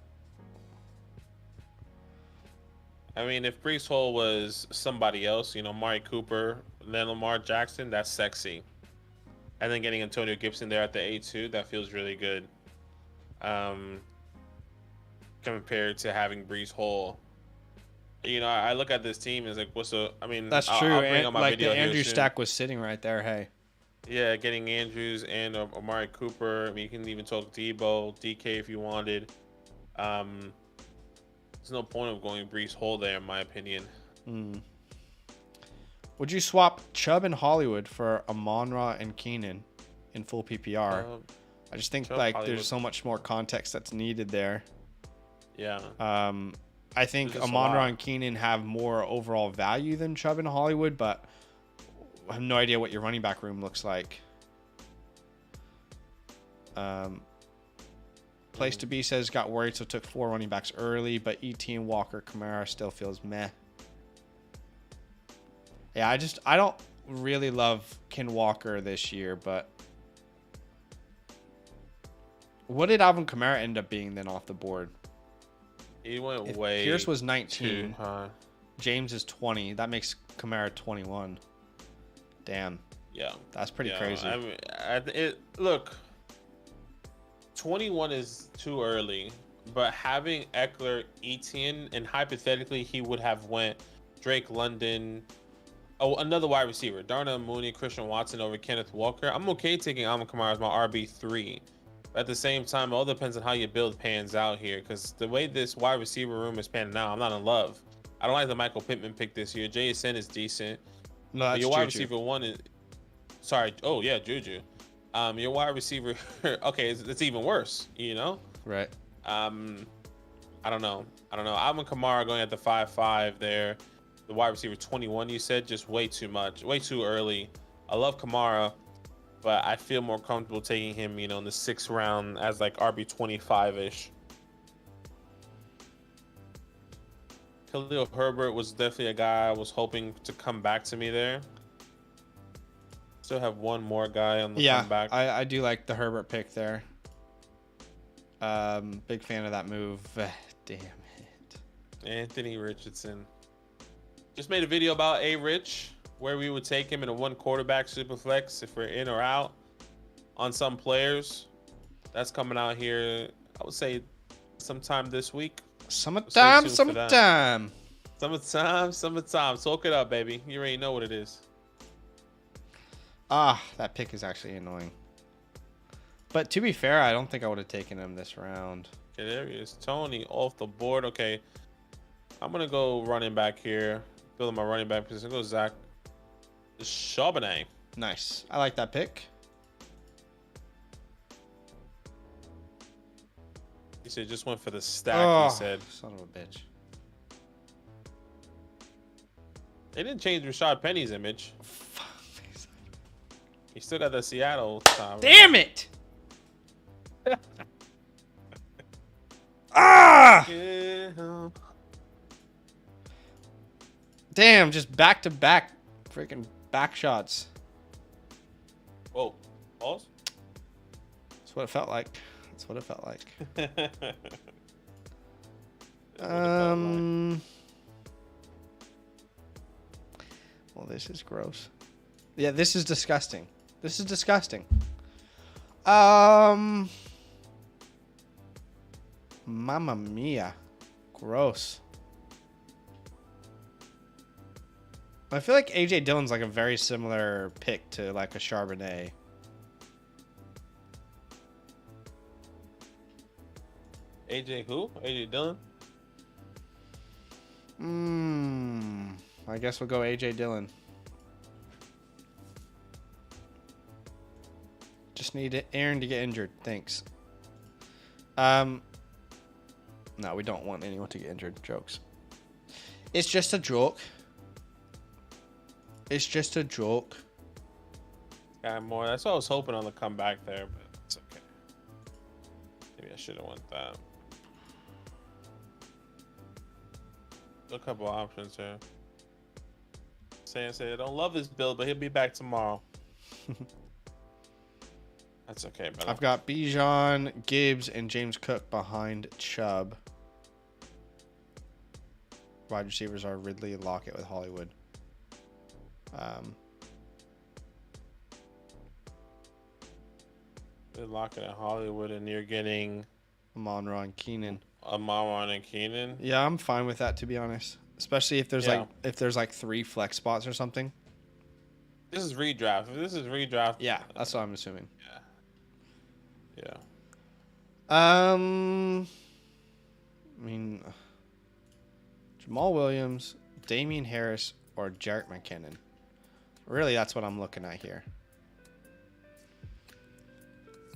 I mean, if Brees Hall was somebody else, you know, Amari Cooper, then Lamar Jackson, that's sexy. And then getting Antonio Gibson there at the A2, that feels really good. Compared to having Brees Hall. You know, I look at this team and it's like, what's the... I mean,
that's true.
I'll bring on my
like
video
the Andrew
soon.
stack was sitting right there, hey.
Yeah, getting Andrews and Amari Cooper. I mean, you can even talk Debo, DK if you wanted. There's no point of going Brees Hall there, in my opinion.
Would you swap Chubb and Hollywood for Amon-Ra and Keenan in full PPR? I just think
Chubb,
like
Hollywood.
there's so much more context that's needed there.
Yeah.
I think Amon-Ra and Keenan have more overall value than Chubb and Hollywood, but I have no idea what your running back room looks like. Place to be says got worried, so took 4 running backs early, but ET and Walker Kamara still feels meh. Yeah, I don't really love Ken Walker this year, but what did Alvin Kamara end up being then off the board?
He went
If
way.
Pierce was 19.
Too high.
James is 20. That makes Kamara 21. Damn.
Yeah.
That's pretty crazy.
I mean, look, 21 is too early, but having Eckler, Etienne, and hypothetically he would have went Drake London. Oh, another wide receiver, Darnell Mooney, Christian Watson over Kenneth Walker. I'm okay taking Alvin Kamara as my RB3. At the same time, it all depends on how your build pans out here, because the way this wide receiver room is panning out, I'm not in love. I don't like the Michael Pittman pick this year. JSN is decent.
No, that's
your wide
Juju.
receiver 1 is... Sorry. Oh, yeah, Juju. Your wide receiver... okay, it's even worse, you know?
Right.
I don't know. Alvin Kamara going at the 5.5 there. The wide receiver 21, you said, just way too much. Way too early. I love Kamara, but I feel more comfortable taking him, you know, in the 6th round as like RB 25-ish. Khalil Herbert was definitely a guy I was hoping to come back to me there. Still have one more guy on the comeback.
I do like the Herbert pick there. Big fan of that move. Damn it.
Anthony Richardson. Just made a video about A-Rich, where we would take him in a 1 quarterback super flex if we're in or out on some players. That's coming out here, I would say, sometime this week.
Summertime.
Summertime. Soak it up, baby. You already know what it is.
That pick is actually annoying. But to be fair, I don't think I would have taken him this round.
Okay, there he is. Tony off the board. Okay. I'm going to go running back here. Building my running back position. Go Zach Charbonnet.
Nice. I like that pick.
He said just went for the stack, he said.
Son of a bitch.
They didn't change Rashad Penny's image. He still got the Seattle time.
Damn it!
Yeah.
Damn, just back-to-back freaking back shots.
Whoa. Pause?
That's what it felt like. That's what it felt like.
That's what it felt
Well, this is gross. Yeah, this is disgusting. This is disgusting. Mamma mia. Gross. I feel like AJ Dillon's like a very similar pick to like a Charbonnet.
AJ who? AJ Dillon?
I guess we'll go AJ Dillon. Just need Aaron to get injured. Thanks. No, we don't want anyone to get injured. Jokes. It's just a joke. It's just a joke.
Got more. That's what I was hoping on the comeback there, but it's okay. Maybe I should have went that. A couple options here. Sam said, I don't love this build, but he'll be back tomorrow. That's okay, brother.
I've got Bijan, Gibbs, and James Cook behind Chubb. Wide receivers are Ridley and Lockett with Hollywood.
Lockett and Hollywood, and you're getting
Amon-Ra and Keenan.
Amon and Keenan.
Yeah, I'm fine with that, to be honest. Especially if there's like 3 flex spots or something.
This is redraft. If this is redraft.
Yeah, that's what I'm assuming.
Yeah.
I mean, Jamal Williams, Damian Harris, or Jerick McKinnon. Really, that's what I'm looking at here.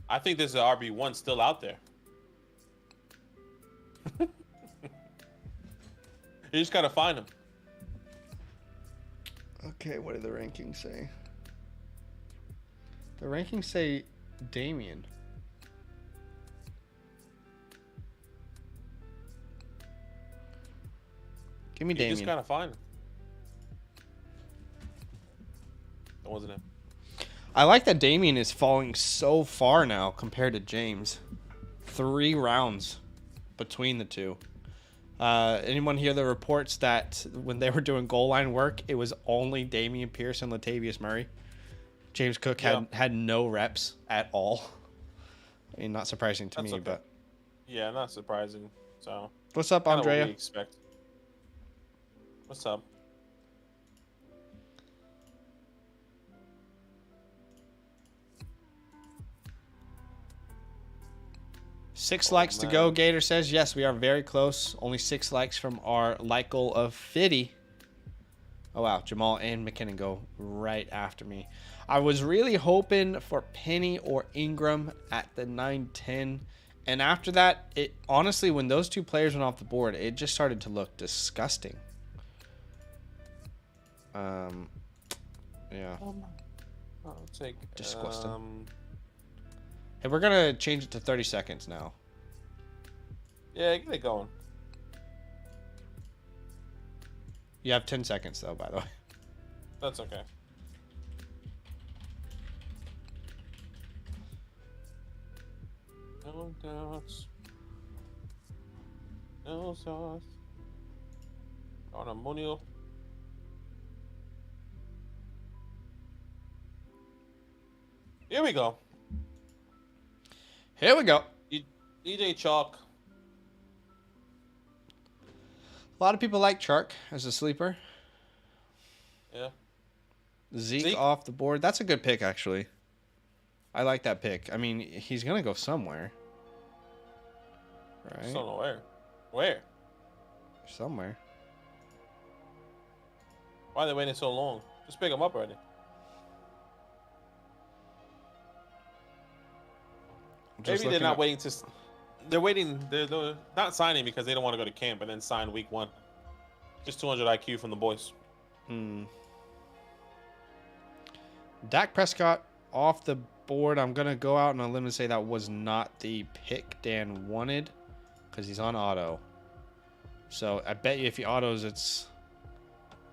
I think there's an RB1 still out there. You just gotta find him.
Okay, what did the rankings say? The rankings say Damian. Give me Damian.
You just gotta find him. That wasn't him.
I like that Damian is falling so far now compared to James. 3 rounds between the two. Anyone hear the reports that when they were doing goal line work, it was only Damian Pierce and Latavius Murray? James Cook had no reps at all. I mean, not surprising to me, but
yeah, not surprising. So
what's up, Andrea?
What we expect. What's up?
Six likes to go, Gator says. Yes, we are very close. Only 6 likes from our like goal of 50. Oh, wow. Jamal and McKinnon go right after me. I was really hoping for Penny or Ingram at the 9-10. And after that, it honestly, when those 2 players went off the board, it just started to look disgusting. Yeah.
I'll take
disgusting. Hey, we're going to change it to 30 seconds now.
Yeah, get it going.
You have 10 seconds, though, by the way.
That's okay. No doubts. No sauce. On a monio. Here we go.
Here we go.
DJ Chalk.
A lot of people like Chark as a sleeper.
Yeah.
Zeke off the board. That's a good pick, actually. I like that pick. I mean, he's going to go somewhere. Right?
I don't know where. Where?
Somewhere.
Why are they waiting so long? Just pick him up already. Maybe they're not waiting to... They're waiting... They're not signing because they don't want to go to camp and then sign week 1. Just 200 IQ from the boys.
Dak Prescott off the board. I'm going to go out on a limb and say that was not the pick Dan wanted because he's on auto. So I bet you if he autos, it's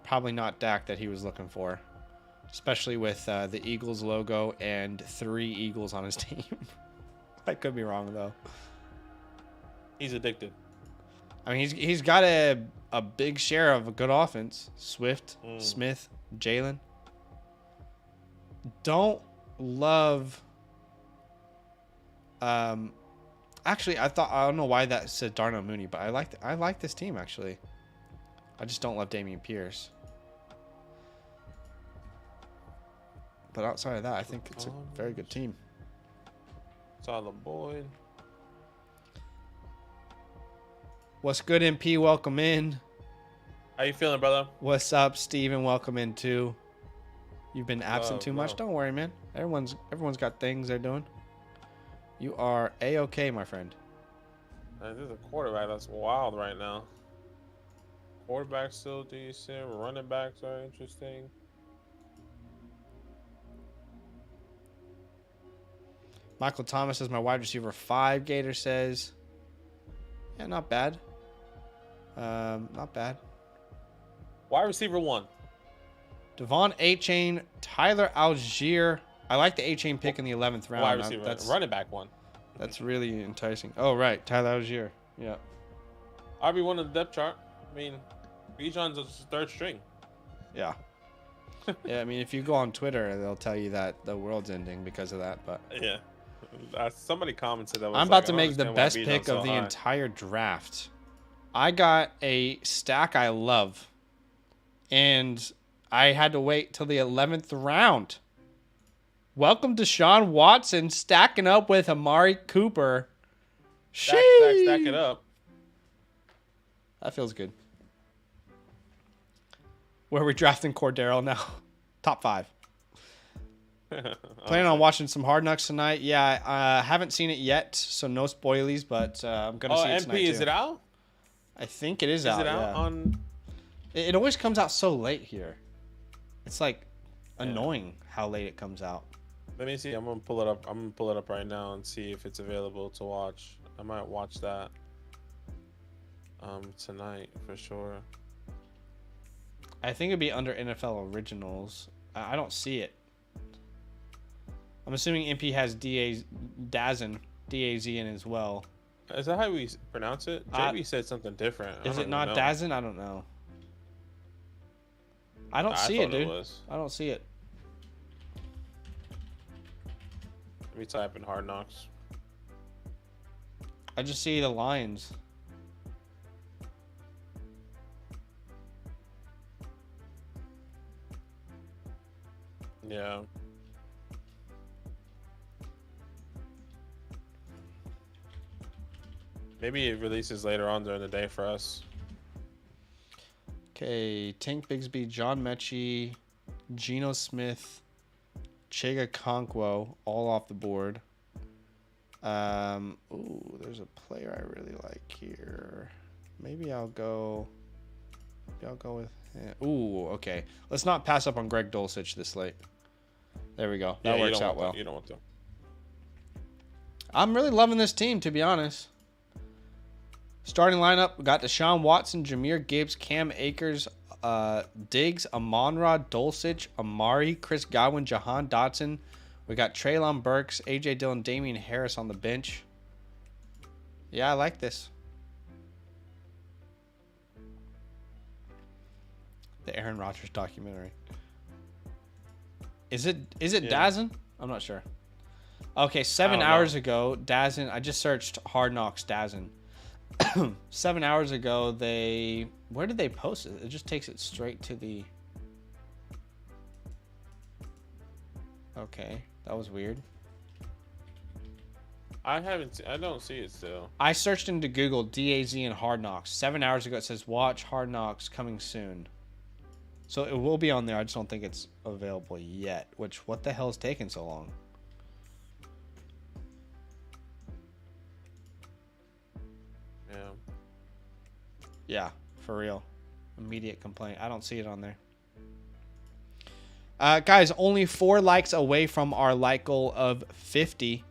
probably not Dak that he was looking for. Especially with the Eagles logo and 3 Eagles on his team. I could be wrong though.
He's addicted.
I mean, he's got a big share of a good offense. Swift, Smith, Jalen. Don't love. Actually, I don't know why that said Darnell Mooney, but I like this team actually. I just don't love Damian Pierce. But outside of that, I think it's a very good team.
Tyler Boyd.
What's good, MP? Welcome in.
How you feeling, brother?
What's up, Steven? Welcome in too. You've been absent too much. Don't worry, man. Everyone's got things they're doing. You are A-okay, my friend.
This is a quarterback that's wild right now. Quarterback's still decent. Running backs are interesting.
Michael Thomas is my wide receiver 5. Gator says, yeah, not bad. Not bad.
Wide receiver 1.
Devon A-Chain, Tyler Algier. I like the A-Chain pick in the 11th round.
Wide receiver, running back 1.
That's really enticing. Oh, right. Tyler Algier. Yeah.
RB1 of the depth chart. I mean, Bijan's a third string.
Yeah. Yeah, I mean, if you go on Twitter, they'll tell you that the world's ending because of that. But
yeah. Somebody commented that.
I'm about to make the best pick of the entire draft. I got a stack I love, and I had to wait till the 11th round. Welcome to Deshaun Watson stacking up with Amari Cooper.
Stack it up.
That feels good. Where are we drafting Cordero now? Top 5. Planning on watching some Hard Knocks tonight. Yeah, I haven't seen it yet, so no spoilies, but I'm going to see it tonight
MP,
too.
is it out?
I think it is out.
Is it out on...
It always comes out so late here. It's like annoying how late it comes out.
Let me see. I'm gonna pull it up. I'm gonna pull it up right now and see if it's available to watch. I might watch that tonight for sure.
I think it'd be under NFL Originals. I don't see it. I'm assuming MP has Dazn, D-A-Z-N as well.
Is that how we pronounce it? JB said something different.
Is it not Dazn? I don't know. I don't see it, dude. I don't see it.
Let me type in Hard Knocks.
I just see the Lions.
Yeah. Maybe it releases later on during the day for us.
Okay, Tank Bigsby, John Mechie, Geno Smith, Chega Conquo, all off the board. Ooh, there's a player I really like here. Maybe I'll go with him. Ooh, okay. Let's not pass up on Greg Dulcich this late. There we go. That works out well.
You don't want to.
I'm really loving this team, to be honest. Starting lineup, we got Deshaun Watson, Jahmyr Gibbs, Cam Akers, Diggs, Amon-Ra, Dulcich, Amari, Chris Godwin, Jahan Dotson. We got Treylon Burks, A.J. Dillon, Damian Harris on the bench. Yeah, I like this. The Aaron Rodgers documentary. Is it Dazn? I'm not sure. Okay, 7 hours ago, Dazn. I just searched Hard Knocks Dazn. 7 hours ago, where did they post it? It just takes it straight to the. Okay, that was weird.
I don't see it still.
I searched into Google DAZ and Hard Knocks. 7 hours ago, it says watch Hard Knocks coming soon. So it will be on there. I just don't think it's available yet. Which, what the hell is taking so long?
Yeah.
Yeah, for real. Immediate complaint. I don't see it on there. Guys, only 4 likes away from our like goal of 50.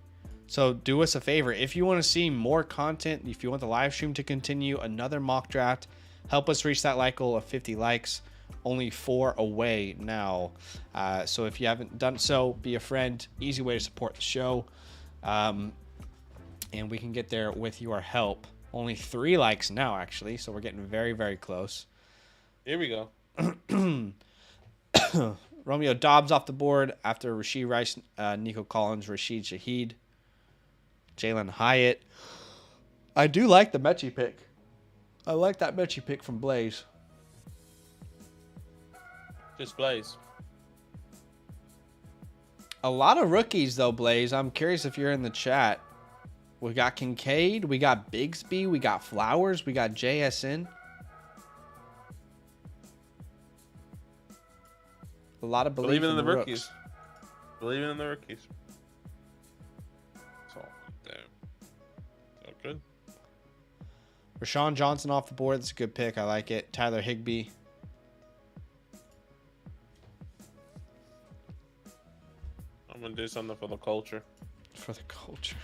So do us a favor. If you want to see more content, if you want the live stream to continue, another mock draft, help us reach that like goal of 50 likes. Only 4 away now. So if you haven't done so, be a friend. Easy way to support the show. and we can get there with your help. Only 3 likes now, actually, so we're getting very, very close.
Here we go.
Romeo Dobbs off the board after Rasheed Rice, Nico Collins, Rashid Shaheed, Jalen Hyatt. I do like the Mechie pick. I like that Mechie pick from Blaze.
Just Blaze.
A lot of rookies, though, Blaze. I'm curious if you're in the chat. We got Kincaid. We got Bigsby. We got Flowers. We got JSN. A lot of
Believing in the
rooks.
rookies. Believing in the rookies. So, damn. So good.
Rashawn Johnson off the board. That's a good pick. I like it. Tyler Higbee.
I'm going to do something for the culture.
For the culture.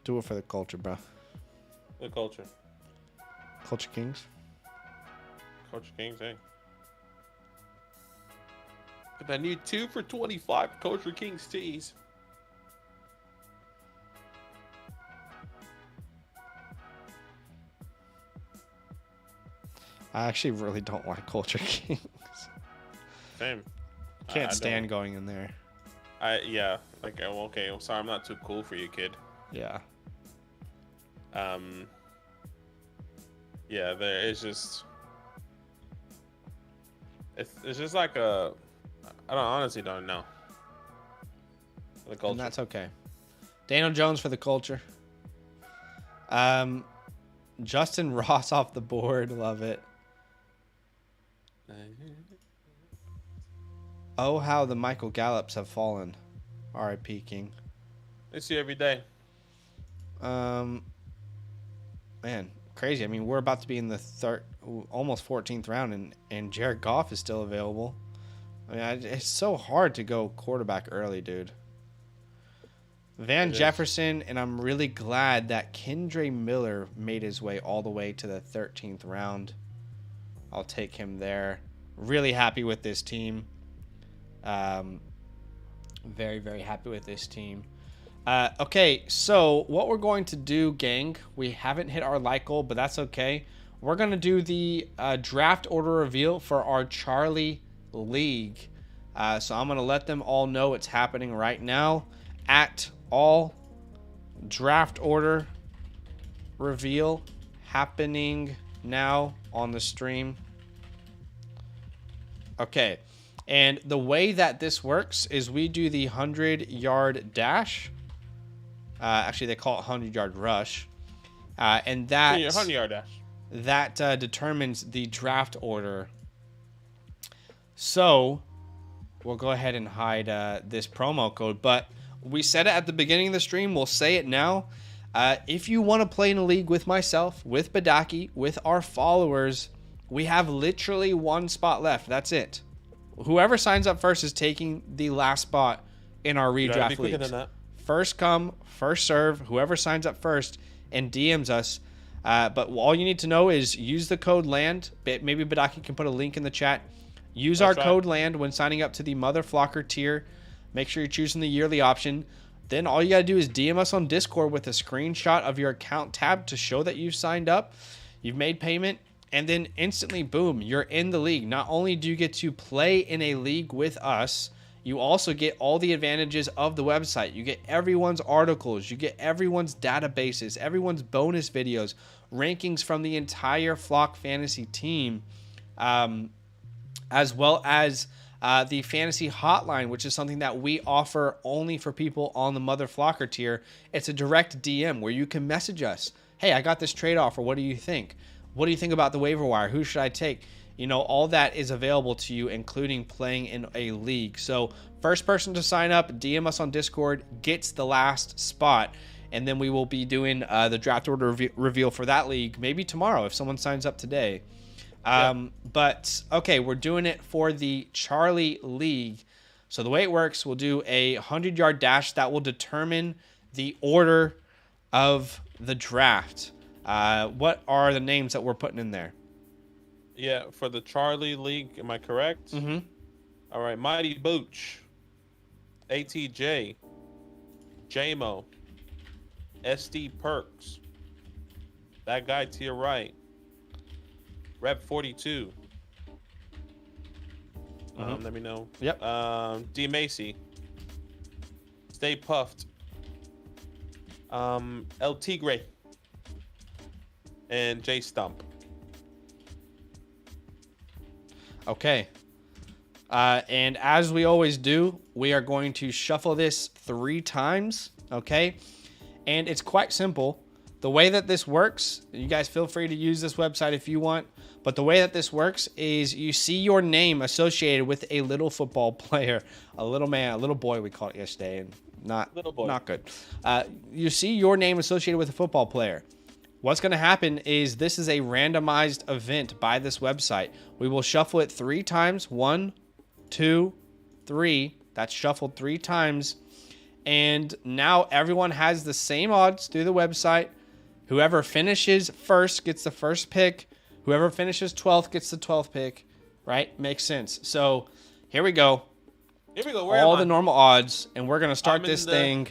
Do it for the culture, bro.
The culture.
Culture Kings.
Culture Kings, hey. But I need 2 for 25 Culture Kings tees.
I actually really don't like Culture Kings.
Same.
Can't stand going in there.
Yeah. Like, okay, I'm sorry, I'm not too cool for you, kid.
Yeah.
Yeah, there is just. It's just like a. Honestly don't know. The culture.
And that's okay. Daniel Jones for the culture. Justin Ross off the board. Love it. Oh, how the Michael Gallups have fallen. R.I.P. King.
They see every day.
Man, crazy. I mean, we're about to be in the almost 14th round, and Jared Goff is still available. I mean, it's so hard to go quarterback early, dude. Van Jefferson, and I'm really glad that Kendre Miller made his way all the way to the 13th round. I'll take him there. Really happy with this team. Very, very happy with this team. Okay, so what we're going to do, gang, we haven't hit our like goal, but that's okay. We're going to do the draft order reveal for our Charlie League. So I'm going to let them all know it's happening right now. At all draft order reveal happening now on the stream. Okay, and the way that this works is we do the 100-yard dash. Actually, they call it 100-yard rush. And that
100-yard dash.
That determines the draft order. So we'll go ahead and hide this promo code. But we said it at the beginning of the stream. We'll say it now. If you want to play in a league with myself, with Badaki, with our followers, we have literally 1 spot left. That's it. Whoever signs up first is taking the last spot in our redraft league. First come, first serve. Whoever signs up first and DMs us. But all you need to know is use the code LAND. Maybe Badaki can put a link in the chat. Use our code LAND when signing up to the Mother Flocker tier. Make sure you're choosing the yearly option. Then all you got to do is DM us on Discord with a screenshot of your account tab to show that you've signed up, you've made payment, and then instantly, boom, you're in the league. Not only do you get to play in a league with us, you also get all the advantages of the website. You get everyone's articles. You get everyone's databases, everyone's bonus videos, rankings from the entire Flock Fantasy team, as well as the Fantasy Hotline, which is something that we offer only for people on the Mother Flocker tier. It's a direct DM where you can message us. Hey, I got this trade offer. What do you think? What do you think about the waiver wire? Who should I take? You know, all that is available to you, including playing in a league. So first person to sign up, DM us on Discord, gets the last spot. And then we will be doing the draft order reveal for that league maybe tomorrow if someone signs up today. But, okay, we're doing it for the Charlie League. So the way it works, we'll do a 100-yard dash that will determine the order of the draft. What are the names that we're putting in there?
Yeah, for the Charlie League, am I correct?
Mm-hmm.
All right, Mighty Booch. ATJ, JMO, SD Perks, that guy to your right, Rep 42. Let me know.
Yep.
D Macy, Stay Puffed, El Tigre, and J Stump.
Okay. And as we always do, we are going to shuffle this 3 times, okay? And it's quite simple. The way that this works, you guys feel free to use this website if you want, but the way that this works is you see your name associated with a little football player, a little man, a little boy we called it yesterday, and not good. You see your name associated with a football player. What's going to happen is this is a randomized event by this website. We will shuffle it 3 times. 1, 2, 3. That's shuffled 3 times. And now everyone has the same odds through the website. Whoever finishes first gets the first pick. Whoever finishes 12th gets the 12th pick. Right? Makes sense. So here we go.
Here we go.
All the normal odds. And we're going to start this thing.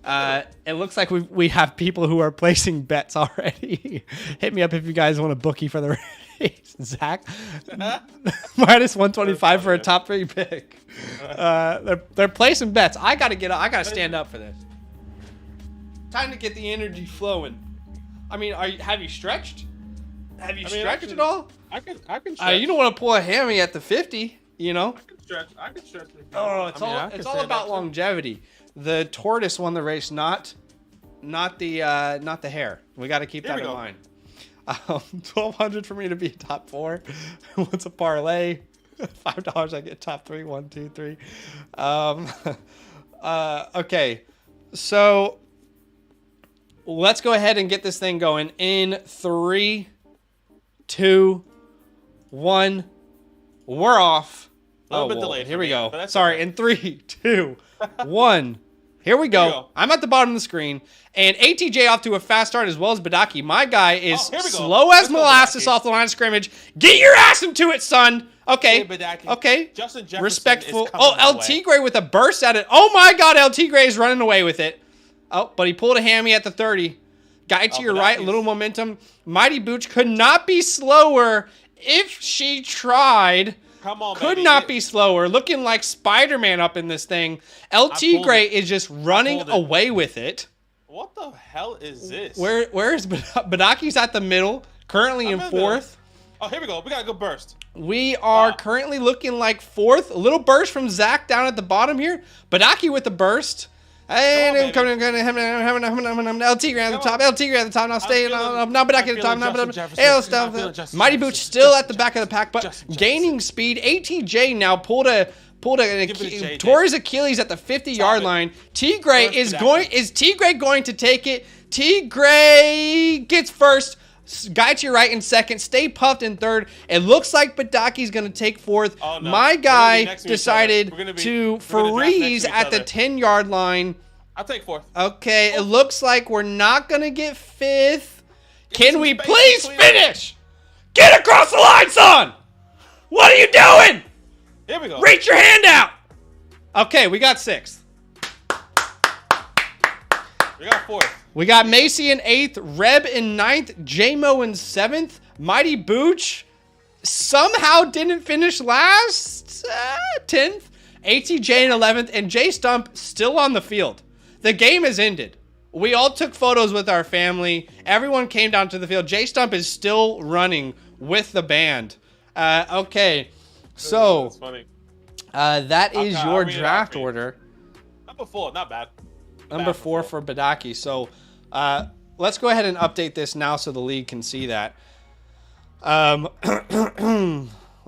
It looks like we have people who are placing bets already. Hit me up if you guys want a bookie for the race. Zach, minus 125 for a top 3 pick. They're placing bets. I gotta stand up for this. Time to get the energy flowing. I mean, have you stretched? Have you stretched at all?
I can stretch.
You don't want to pull a hammy at the 50, you know?
I can stretch.
Oh, it's all about longevity. The tortoise won the race, not the hare. We got to keep that in mind. 1,200 for me to be a top 4. What's a parlay? $5 I get top 3. 1, 2, 3. Okay, so let's go ahead and get this thing going in 3, 2, 1. We're off.
A little bit delayed.
Here we go. Sorry, in 3, 2, 1. Here we go. I'm at the bottom of the screen. And ATJ off to a fast start as well as Badaki. My guy is slow as molasses off the line of scrimmage. Get your ass into it, son. Okay. Okay.
Justin Jefferson
respectful. Oh, El Tigre with a burst at it. Oh, my God. El Tigre is running away with it. Oh, but he pulled a hammy at the 30. Guy to your right. A little momentum. Mighty Booch could not be slower if she tried.
Come on,
could not be slower. Looking like Spider-Man up in this thing. El Tigre is just running away with it.
What the hell is this?
Where's Badaki's at the middle, currently in 4th.
Oh, here we go. We got a good burst.
We are currently looking like 4th. A little burst from Zach down at the bottom here. Badaki with the burst. And El Tigre at the top. El Tigre at the top. Now stay. Now Badaki at the top. Now Mighty Booch still at the back of the pack, but gaining speed. ATJ now pulled a Torres Achilles at the 50-yard line. Tigre is Tigre going to take it? Tigre gets first. Guy to your right in 2nd. Stay Puffed in 3rd. It looks like Badaki's going to take 4th. Oh, no. My guy decided to freeze at the 10-yard line.
I'll take 4th.
Okay, it looks like we're not going to get 5th. Can we please finish? Get across the line, son! What are you doing?
Here we go.
Reach your hand out. Okay, we got 6th.
We got 4th.
We got Macy in 8th, Reb in 9th, JMO in 7th, Mighty Booch somehow didn't finish last, 10th, ATJ in 11th, and J Stump still on the field. The game has ended. We all took photos with our family. Everyone came down to the field. J Stump is still running with the band. Okay, so
that's funny.
That is your draft order.
Number 4, not bad.
Number 4 for Badaki. So let's go ahead and update this now so the league can see that. Let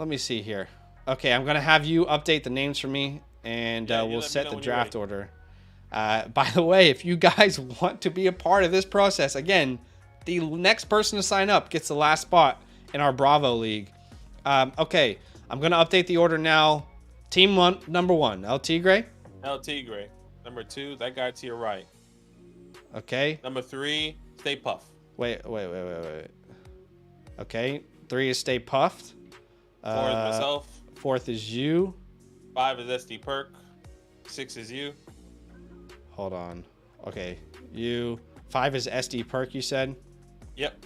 me see here. Okay, I'm going to have you update the names for me, and we'll set the draft order. By the way, if you guys want to be a part of this process, again, the next person to sign up gets the last spot in our Bravo League. Okay, I'm going to update the order now. Team number 1, El Tigre.
El Tigre. Number 2, that guy to your right.
Okay.
Number 3, Stay Puff.
Wait. Okay. 3 is Stay Puffed.
4 is myself.
4th is you.
5 is SD Perk. 6 is you.
Hold on. Okay, you. 5 is SD Perk, you said?
Yep.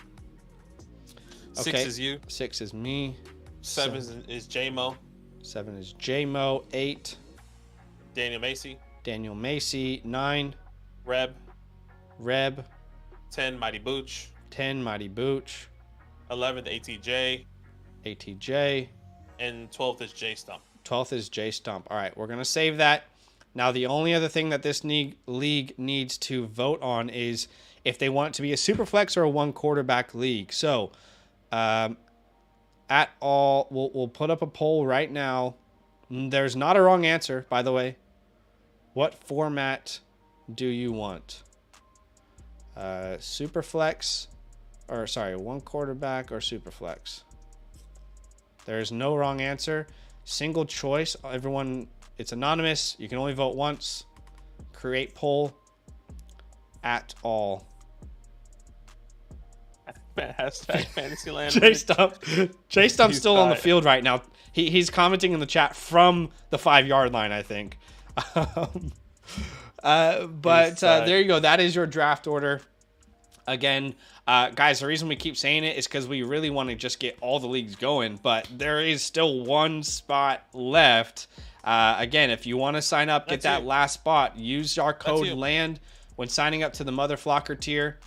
Okay.
6 is you.
6 is me.
7 is J-Mo.
7 is J-Mo. 8.
Daniel Macy.
Daniel Macy. 9.
Reb. 10, Mighty Booch.
10, Mighty Booch.
11th, ATJ.
ATJ.
And 12th is J Stump.
12th is J Stump. All right, we're going to save that. Now, the only other thing that this league needs to vote on is if they want it to be a super flex or a one quarterback league. So, we'll put up a poll right now. There's not a wrong answer, by the way. What format do you want? Super flex, or sorry, one quarterback or super flex? There's no wrong answer. Single choice. Everyone, it's anonymous. You can only vote once. Create poll at all.
Hashtag Fantasyland.
Jay Stump's still on the field right now. He's commenting in the chat from the 5-yard line, I think. There you go. That is your draft order. Again, guys, the reason we keep saying it is because we really want to just get all the leagues going, but there is still one spot left. Again, if you want to sign up, get that last spot, use our code LAND when signing up to the Mother Flocker tier.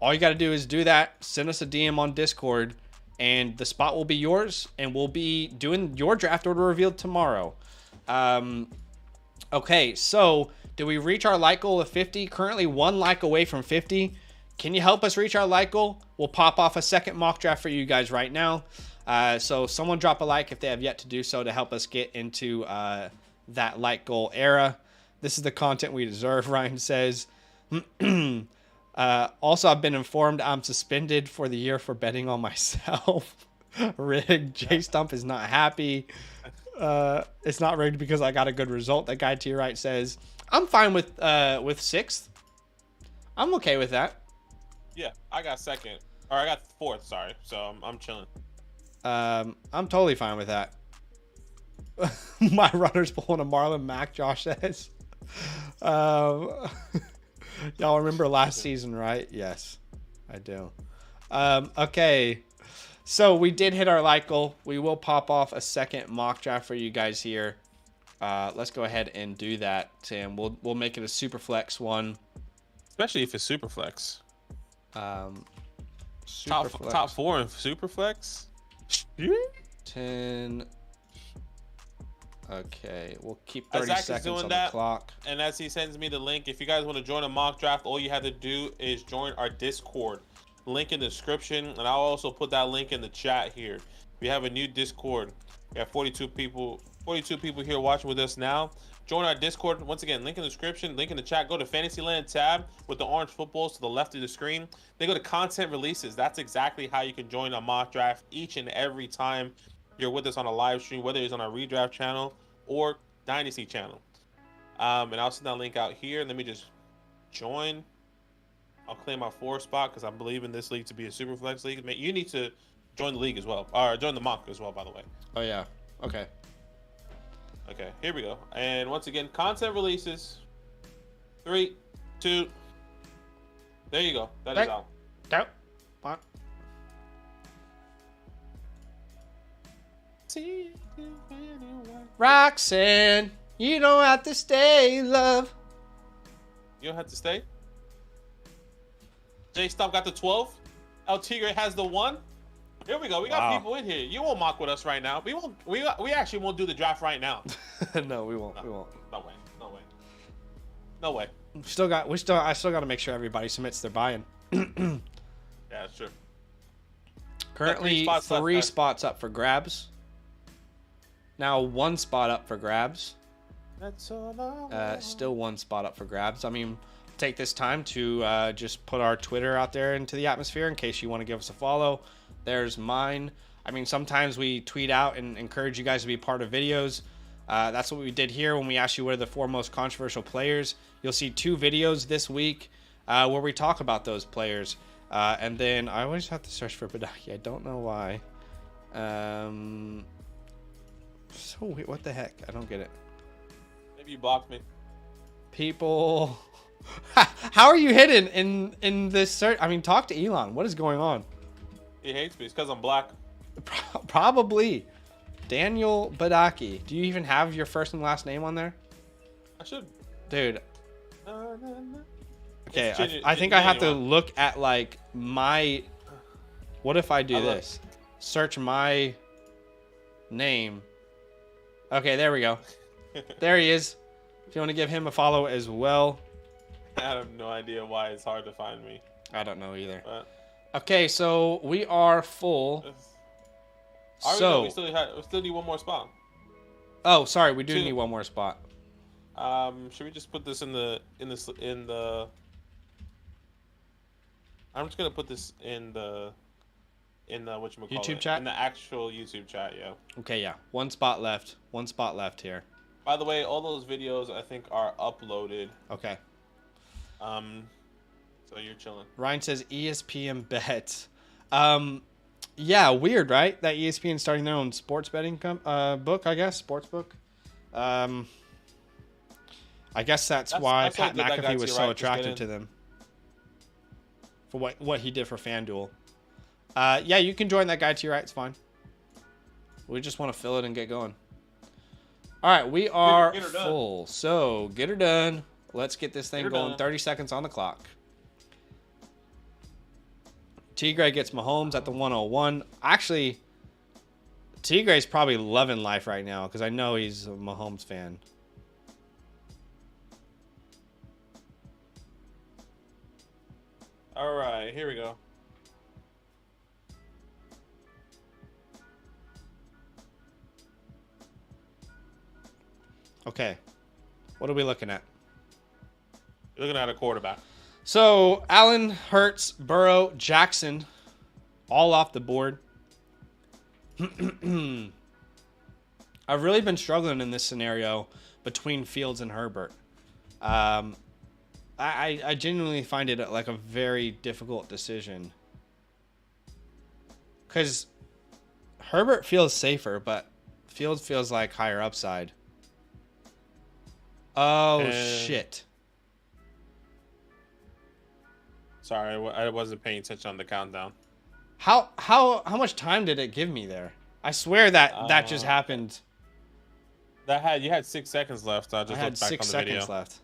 All you got to do is do that. Send us a DM on Discord, and the spot will be yours, and we'll be doing your draft order reveal tomorrow. Okay, so do we reach our like goal of 50? Currently 1 like away from 50. Can you help us reach our like goal? We'll pop off a second mock draft for you guys right now. So someone drop a like if they have yet to do so to help us get into that like goal era. This is the content we deserve, Ryan says. Also, I've been informed I'm suspended for the year for betting on myself. Rigged. J Stump is not happy. It's not rigged because I got a good result. That guy to your right says, I'm fine with 6th. I'm okay with that.
Yeah, I got 2nd. Or I got 4th, sorry. So I'm chilling.
I'm totally fine with that. My runner's pulling a Marlon Mack, Josh says. Y'all remember last season, right? Yes, I do. Okay. So we did hit our like goal. We will pop off a second mock draft for you guys here. Let's go ahead and do that, Sam. We'll make it a super flex one.
Especially if it's super flex.
Super flex.
Top 4 in super flex.
10. Okay, we'll keep 30 seconds on the clock.
And as he sends me the link, if you guys want to join a mock draft, all you have to do is join our Discord. Link in the description, and I'll also put that link in the chat here. We have a new Discord. We have 42 people here watching with us now. Join our Discord. Once again, link in the description, link in the chat. Go to Fantasyland tab with the orange footballs to the left of the screen. Then go to content releases. That's exactly how you can join a mock draft each and every time you're with us on a live stream, whether it's on our redraft channel or Dynasty channel. And I'll send that link out here. Let me just join. I'll claim my 4th spot because I believe in this league to be a super flex league. You need to join the league as well, or join the mock as well, by the way.
Oh yeah. Okay.
Okay, here we go. And once again, content releases. 3, 2. There you go. That is out.
Down. What? Roxanne, you don't have to stay, love.
You don't have to stay? J Stump got the 12. El Tigre has the 1. Here we go. We got people in here. You won't mock with us right now. We won't. We actually won't do the draft right now.
No, we won't. No, we won't.
No way. No way. No way.
I still got to make sure everybody submits their buy-in.
Yeah, that's true.
Currently, 3 spots up for grabs. Now 1 spot up for grabs.
That's all I want.
Still 1 spot up for grabs. I mean, take this time to just put our Twitter out there into the atmosphere in case you want to give us a follow. There's mine. I mean, sometimes we tweet out and encourage you guys to be part of videos. That's what we did here when we asked you what are the 4 most controversial players. You'll see 2 videos this week where we talk about those players. And then I always have to search for Badaki. I don't know why. So weird. What the heck? I don't get it.
Maybe you blocked me.
People. How are you hidden in this search? I mean, talk to Elon. What is going on?
He hates me. It's because I'm black.
Probably. Daniel Badaki. Do you even have your first and last name on there?
I should.
Dude.
No.
Okay, I think I have to look at like my. What if I do this? Search my name. Okay, there we go. There he is. If you want to give him a follow as well.
I have no idea why it's hard to find me.
I don't know either.
But
okay, so we are full.
We still need one more spot.
Oh, sorry, we do need one more spot.
Should we just put this in the? I'm just gonna put this in the whatchamacallit,
YouTube chat?
in the actual YouTube chat. Yeah.
Okay, yeah. One spot left. One spot left here.
By the way, all those videos I think are uploaded.
Okay.
So you're chilling.
Ryan says ESPN bets. Yeah, weird, right? That ESPN starting their own sports betting book, I guess, sports book. I guess that's why Pat McAfee was so attracted to them. For what he did for FanDuel. Yeah, you can join that guy to your right. It's fine. We just want to fill it and get going. All right, we are full. So get her done. Let's get this thing going. 30 seconds on the clock. Tigray gets Mahomes at the 101. Actually, Tigray's probably loving life right now because I know he's a Mahomes fan.
All right, here we go.
Okay. What are we looking at?
You're looking at a quarterback.
So, Allen, Hurts, Burrow, Jackson, all off the board. I've really been struggling in this scenario between Fields and Herbert. I genuinely find it like a very difficult decision. Because Herbert feels safer, but Fields feels like higher upside. Oh, shit.
Sorry, I wasn't paying attention on the countdown.
How much time did it give me there? I swear that just happened.
You had 6 seconds left. I had
6 seconds left.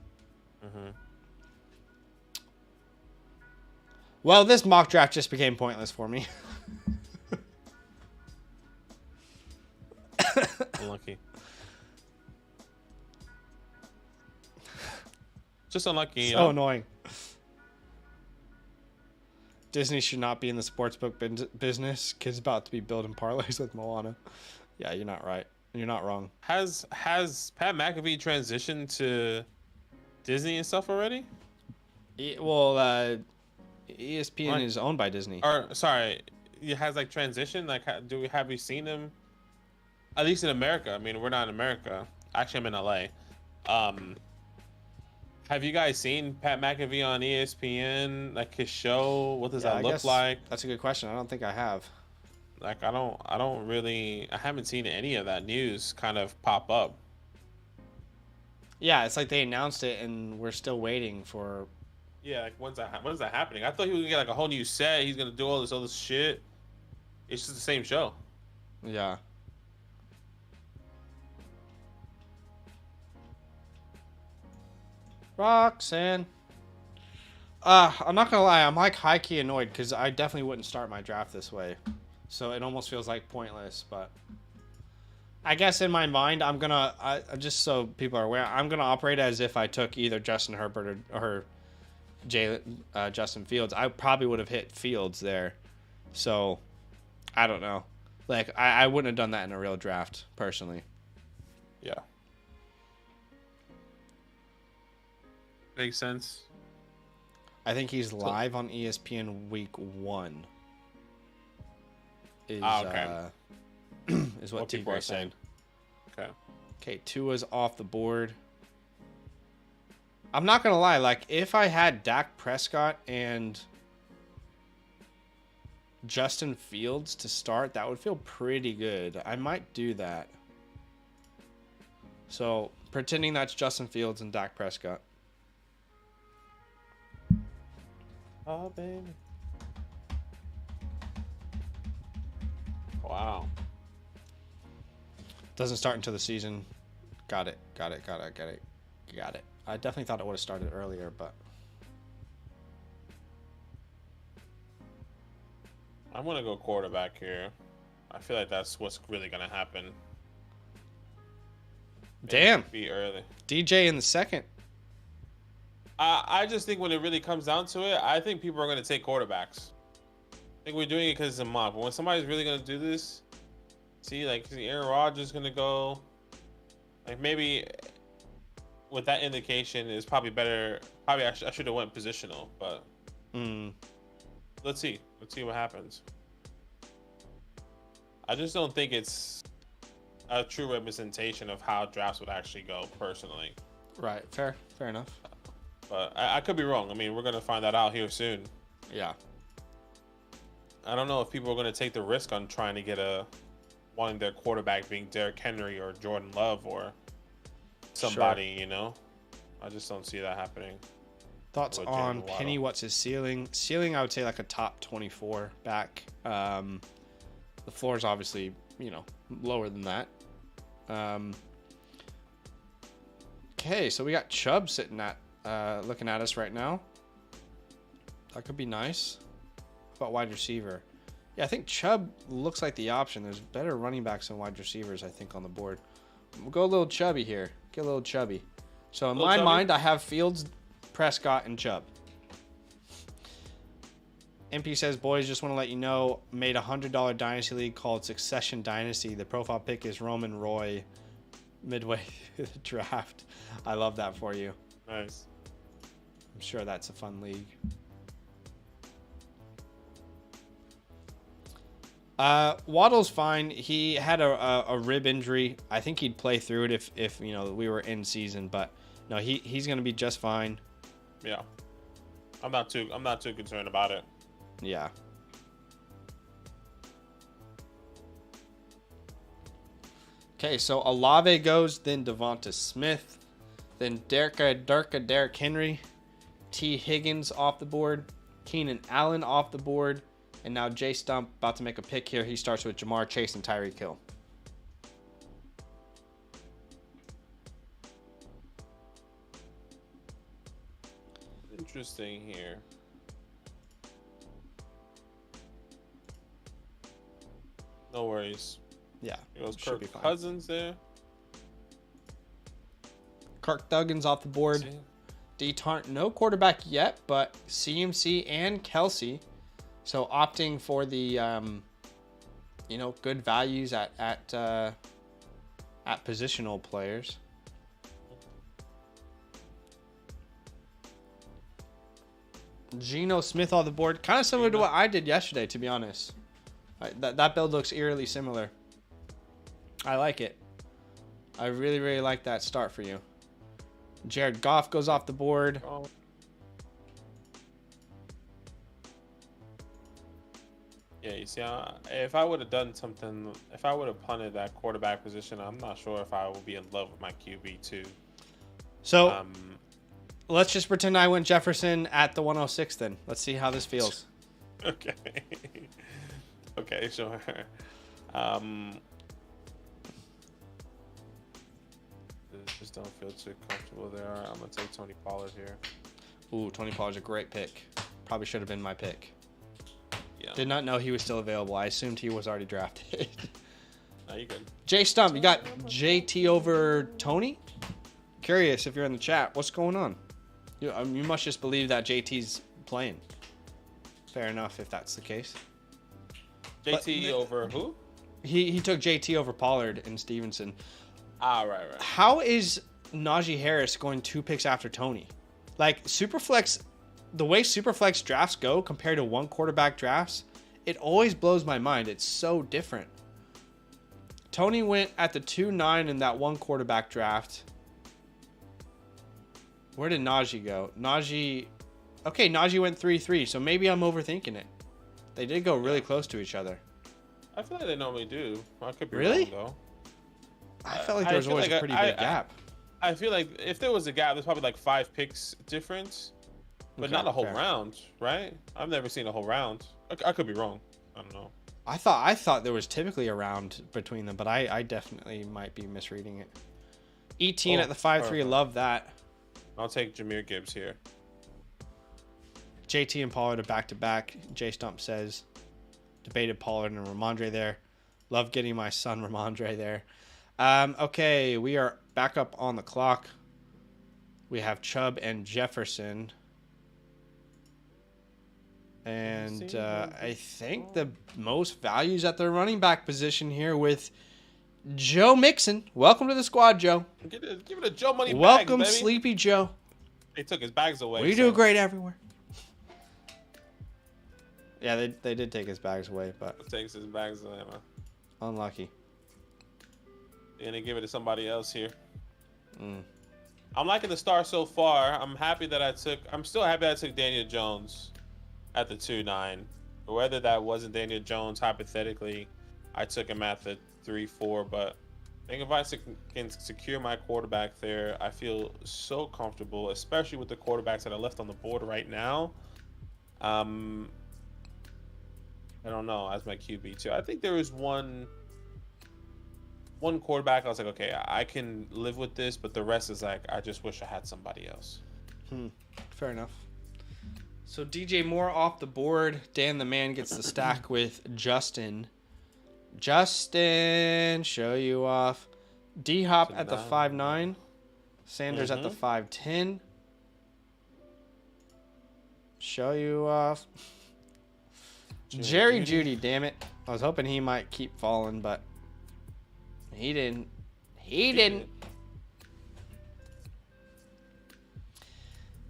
Mm-hmm.
Well, this mock draft just became pointless for me.
Unlucky. Just unlucky.
So annoying. Disney should not be in the sportsbook business. Kids about to be building parlays with Moana. Yeah, you're not right. You're not wrong.
Has Pat McAfee transitioned to Disney and stuff already?
ESPN is owned by Disney.
Or sorry, it has like transition. Like, have we seen him? At least in America. I mean, we're not in America. Actually, I'm in LA. Have you guys seen Pat McAfee on ESPN? Like his show? What does that look like?
That's a good question. I don't think I have.
Like I haven't seen any of that news kind of pop up.
Yeah, it's like they announced it and we're still waiting for.
Yeah, like when's that happening? I thought he was gonna get like a whole new set. He's gonna do all this other shit. It's just the same show.
Yeah. Roxanne. I'm not gonna lie, I'm like high-key annoyed because I definitely wouldn't start my draft this way. So it almost feels like pointless, but I guess in my mind I'm gonna just so people are aware, I'm gonna operate as if I took either Justin Herbert or Justin Fields. I probably would have hit Fields there. So I don't know. Like I wouldn't have done that in a real draft, personally.
Yeah. Makes sense.
I think he's live on ESPN week 1. Is what people are saying. Okay, Tua's off the board. I'm not gonna lie, like if I had Dak Prescott and Justin Fields to start, that would feel pretty good. I might do that. So pretending that's Justin Fields and Dak Prescott.
Oh, baby. Wow.
Doesn't start until the season. Got it. I definitely thought it would have started earlier, but
I'm gonna go quarterback here. I feel like that's what's really gonna happen.
damn.
Be early.
DJ in the second.
I just think when it really comes down to it, I think people are gonna take quarterbacks. I think we're doing it because it's a mock. But when somebody's really gonna do this, see, like Aaron Rodgers is gonna go. Like maybe with that indication, it's probably better. Probably I should have went positional, but let's see. Let's see what happens. I just don't think it's a true representation of how drafts would actually go, personally.
Right. Fair enough.
But I could be wrong. I mean, we're gonna find that out here soon.
Yeah.
I don't know if people are gonna take the risk on trying to get wanting their quarterback being Derrick Henry or Jordan Love or somebody, you know. I just don't see that happening.
Thoughts on Penny? What's his ceiling? Ceiling, I would say like a top 24 back. The floor is obviously, lower than that. Okay, so we got Chubb sitting looking at us right now. That could be nice. How about wide receiver? Yeah, I think Chubb looks like the option. There's better running backs than wide receivers, I think, on the board. We'll go a little chubby here. Get a little chubby. So in my mind, I have Fields, Prescott, and Chubb. MP says, boys, just want to let you know, made a $100 dynasty league called Succession Dynasty. The profile pick is Roman Roy midway through the draft. I love that for you.
Nice.
I'm sure that's a fun league. Waddle's fine. He had a rib injury. I think he'd play through it if we were in season, but no, he's gonna be just fine.
Yeah. I'm not too concerned about it.
Yeah. Okay, so Olave goes, then Devonta Smith, then Derrick Henry, T. Higgins off the board, Keenan Allen off the board, and now Jay Stump about to make a pick here. He starts with Jamar Chase and Tyreek Hill.
Interesting here. No worries.
Yeah.
It was Kirk Cousins there.
Kirk Thuggins off the board. D. Tarnt, no quarterback yet, but CMC and Kelsey. So opting for the, good values at positional players. Geno Smith on the board, kind of similar to what I did yesterday, to be honest. That build looks eerily similar. I like it. I really, really like that start for you. Jared Goff goes off the board.
Oh. Yeah, you see, if I would have done something, if I would have punted that quarterback position, I'm not sure if I would be in love with my QB too.
So let's just pretend I went Jefferson at the 106 then. Let's see how this feels.
Okay. Okay, sure. Just don't feel too comfortable there. I'm going to take Tony Pollard here.
Ooh, Tony Pollard's a great pick. Probably should have been my pick.
Yeah.
Did not know he was still available. I assumed he was already drafted.
No, you good.
Jay Stump, you got JT over Tony? Curious if you're in the chat. What's going on? You must just believe that JT's playing. Fair enough if that's the case.
JT over who?
He took JT over Pollard and Stevenson.
Ah, right.
How is Najee Harris going 2 picks after Tony? Like, Superflex, the way Superflex drafts go compared to one quarterback drafts, it always blows my mind. It's so different. Tony went at the 2-9 in that one quarterback draft. Where did Najee go? Najee went 3-3, so maybe I'm overthinking it. They did go really close to each other.
I feel like they normally do. I could be
really
wrong, though.
I felt like there was always a pretty big gap.
I feel like if there was a gap, there's probably like 5 picks difference. but
Okay,
not a whole
fair.
round, right? I've never seen a whole round. I could be wrong. I don't know.
I thought there was typically a round between them, but I definitely might be misreading it. Eteen
Oh,
at the 5-3,
perfect.
love that.
I'll take Jameer Gibbs here.
JT and Pollard are back to back. J Stump says, debated Pollard and Ramondre there. Love getting my son Ramondre there. Okay, we are back up on the clock. We have Chubb and Jefferson. And I think the most values at the running back position here with Joe Mixon. Welcome to the squad, Joe.
Give it a Joe Money
Welcome,
bags, baby.
Sleepy Joe.
They took his bags away.
We do great everywhere. Yeah, they did take his bags away, but
Takes his bags away, man.
unlucky.
And they give it to somebody else here.
Mm.
I'm liking the start so far. I'm still happy that I took Daniel Jones at the 2-9. Whether that wasn't Daniel Jones, hypothetically, I took him at the 3-4. But I think if I can secure my quarterback there, I feel so comfortable, especially with the quarterbacks that I left on the board right now. I don't know, as my QB too. I think there was one quarterback I was like, okay, I can live with this, but the rest is like, I just wish I had somebody else.
Fair enough. So DJ Moore off the board. Dan the man gets the stack with Justin. Justin, show you off. D-Hop at the 5-9. Sanders at the 5-10. Show you off. Jerry Judy, damn it. I was hoping he might keep falling, but he didn't. He didn't.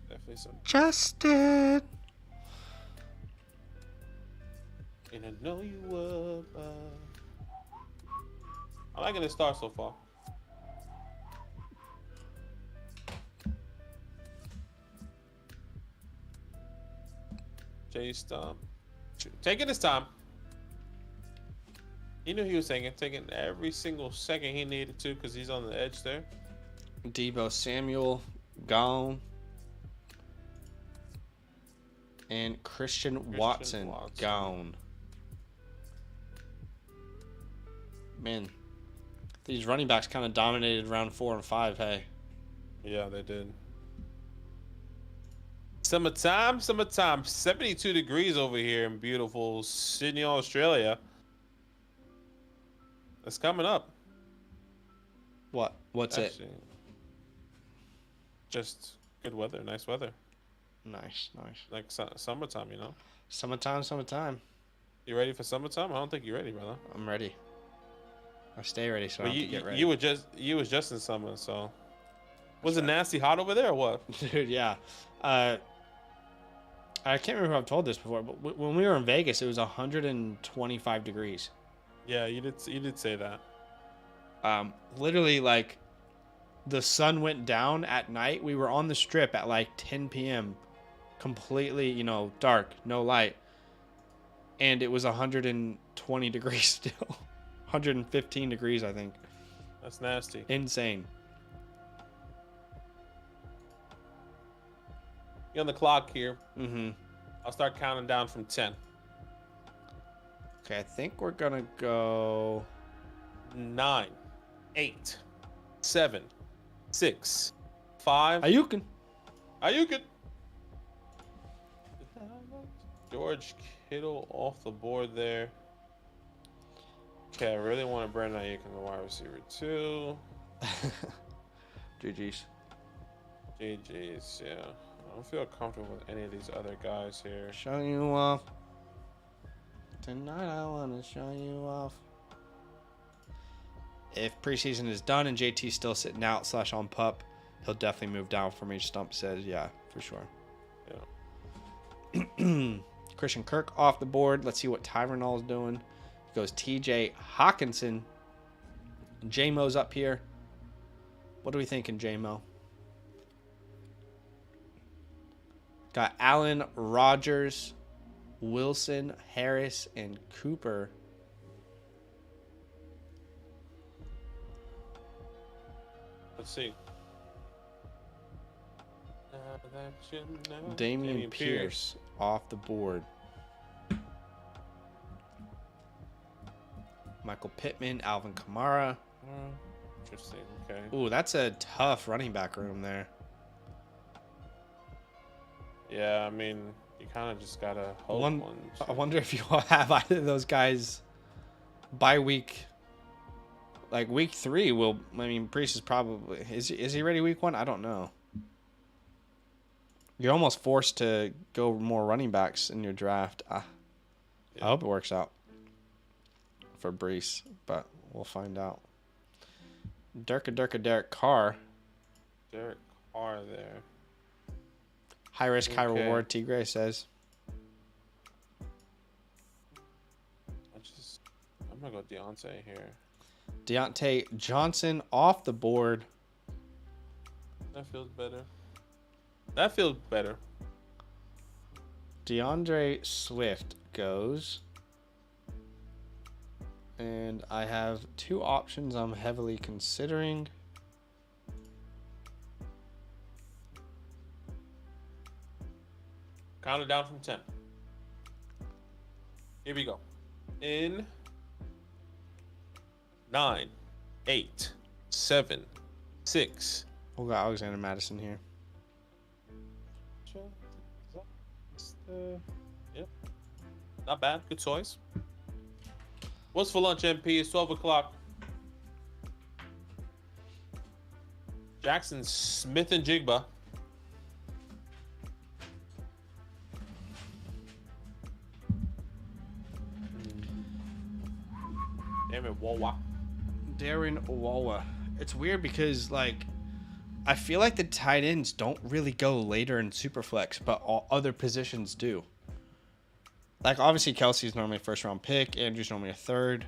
Definitely some.
Justin.
And I know you were. I'm liking the start so far. Jay Stump. Taking his time. He knew he was taking every single second he needed to because he's on the edge there.
Debo Samuel, gone. And Christian Watson, gone. Man, these running backs kind of dominated round 4 and 5, hey.
Yeah, they did. Summertime. 72 degrees over here in beautiful Sydney, Australia. It's coming up.
What? What's
Actually, just good weather, nice weather.
Nice.
Like summertime, you know?
Summertime.
You ready for summertime? I don't think you're ready, brother.
I'm ready. I stay ready, so I
But
don't have to get ready.
you was just in summer, so. Was it nasty hot over there or what?
Dude, yeah. I can't remember if I've told this before, but when we were in Vegas, it was 125 degrees.
Yeah, you did say that.
Literally, like, the sun went down at night. We were on the strip at like 10 p.m. completely, dark, no light. And it was 120 degrees still. 115 degrees, I think.
That's nasty.
Insane.
You're on the clock here.
Mm-hmm.
I'll start counting down from 10.
Okay, I think we're going to go
9, 8, 7, 6, 5.
Ayukin.
Ayukin. George Kittle off the board there. Okay, I really want Brandon Ayuk in the wide receiver too.
GG's.
GG's, yeah. I don't feel comfortable with any of these other guys here.
Show you off. Tonight I want to show you off. If preseason is done and JT's still sitting out / on pup, he'll definitely move down for me. Stump says, yeah, for sure.
Yeah.
Christian Kirk off the board. Let's see what Tyronall's doing. He goes TJ Hawkinson. J-Mo's up here. What are we thinking, J-Mo? Got Allen, Rogers, Wilson, Harris, and Cooper.
Let's see.
Damian Pierce off the board. Michael Pittman, Alvin Kamara.
Interesting. Okay.
Ooh, that's a tough running back room there.
Yeah, I mean, you kind of just gotta hope.
I wonder if you all have either of those guys by week. Like week 3 Priest is probably is he ready week 1? I don't know. You're almost forced to go more running backs in your draft. I hope it works out for Brees, but we'll find out. Derek Carr.
Derek Carr there.
High risk, high reward, T. Gray says.
I'm going to go Deontay here.
Deontay Johnson off the board.
That feels better.
DeAndre Swift goes. And I have 2 options I'm heavily considering.
Count it down from 10. Here we go. In 9, 8, 7, 6.
We'll got Alexander Madison here.
Yep. Not bad. Good choice. What's for lunch, MP? It's 12 o'clock. Jackson Smith and Jigba.
Darren Wawa. It's weird because, like, I feel like the tight ends don't really go later in Superflex, but all other positions do. Like, obviously, Kelsey's normally a first-round pick. Andrew's normally a third.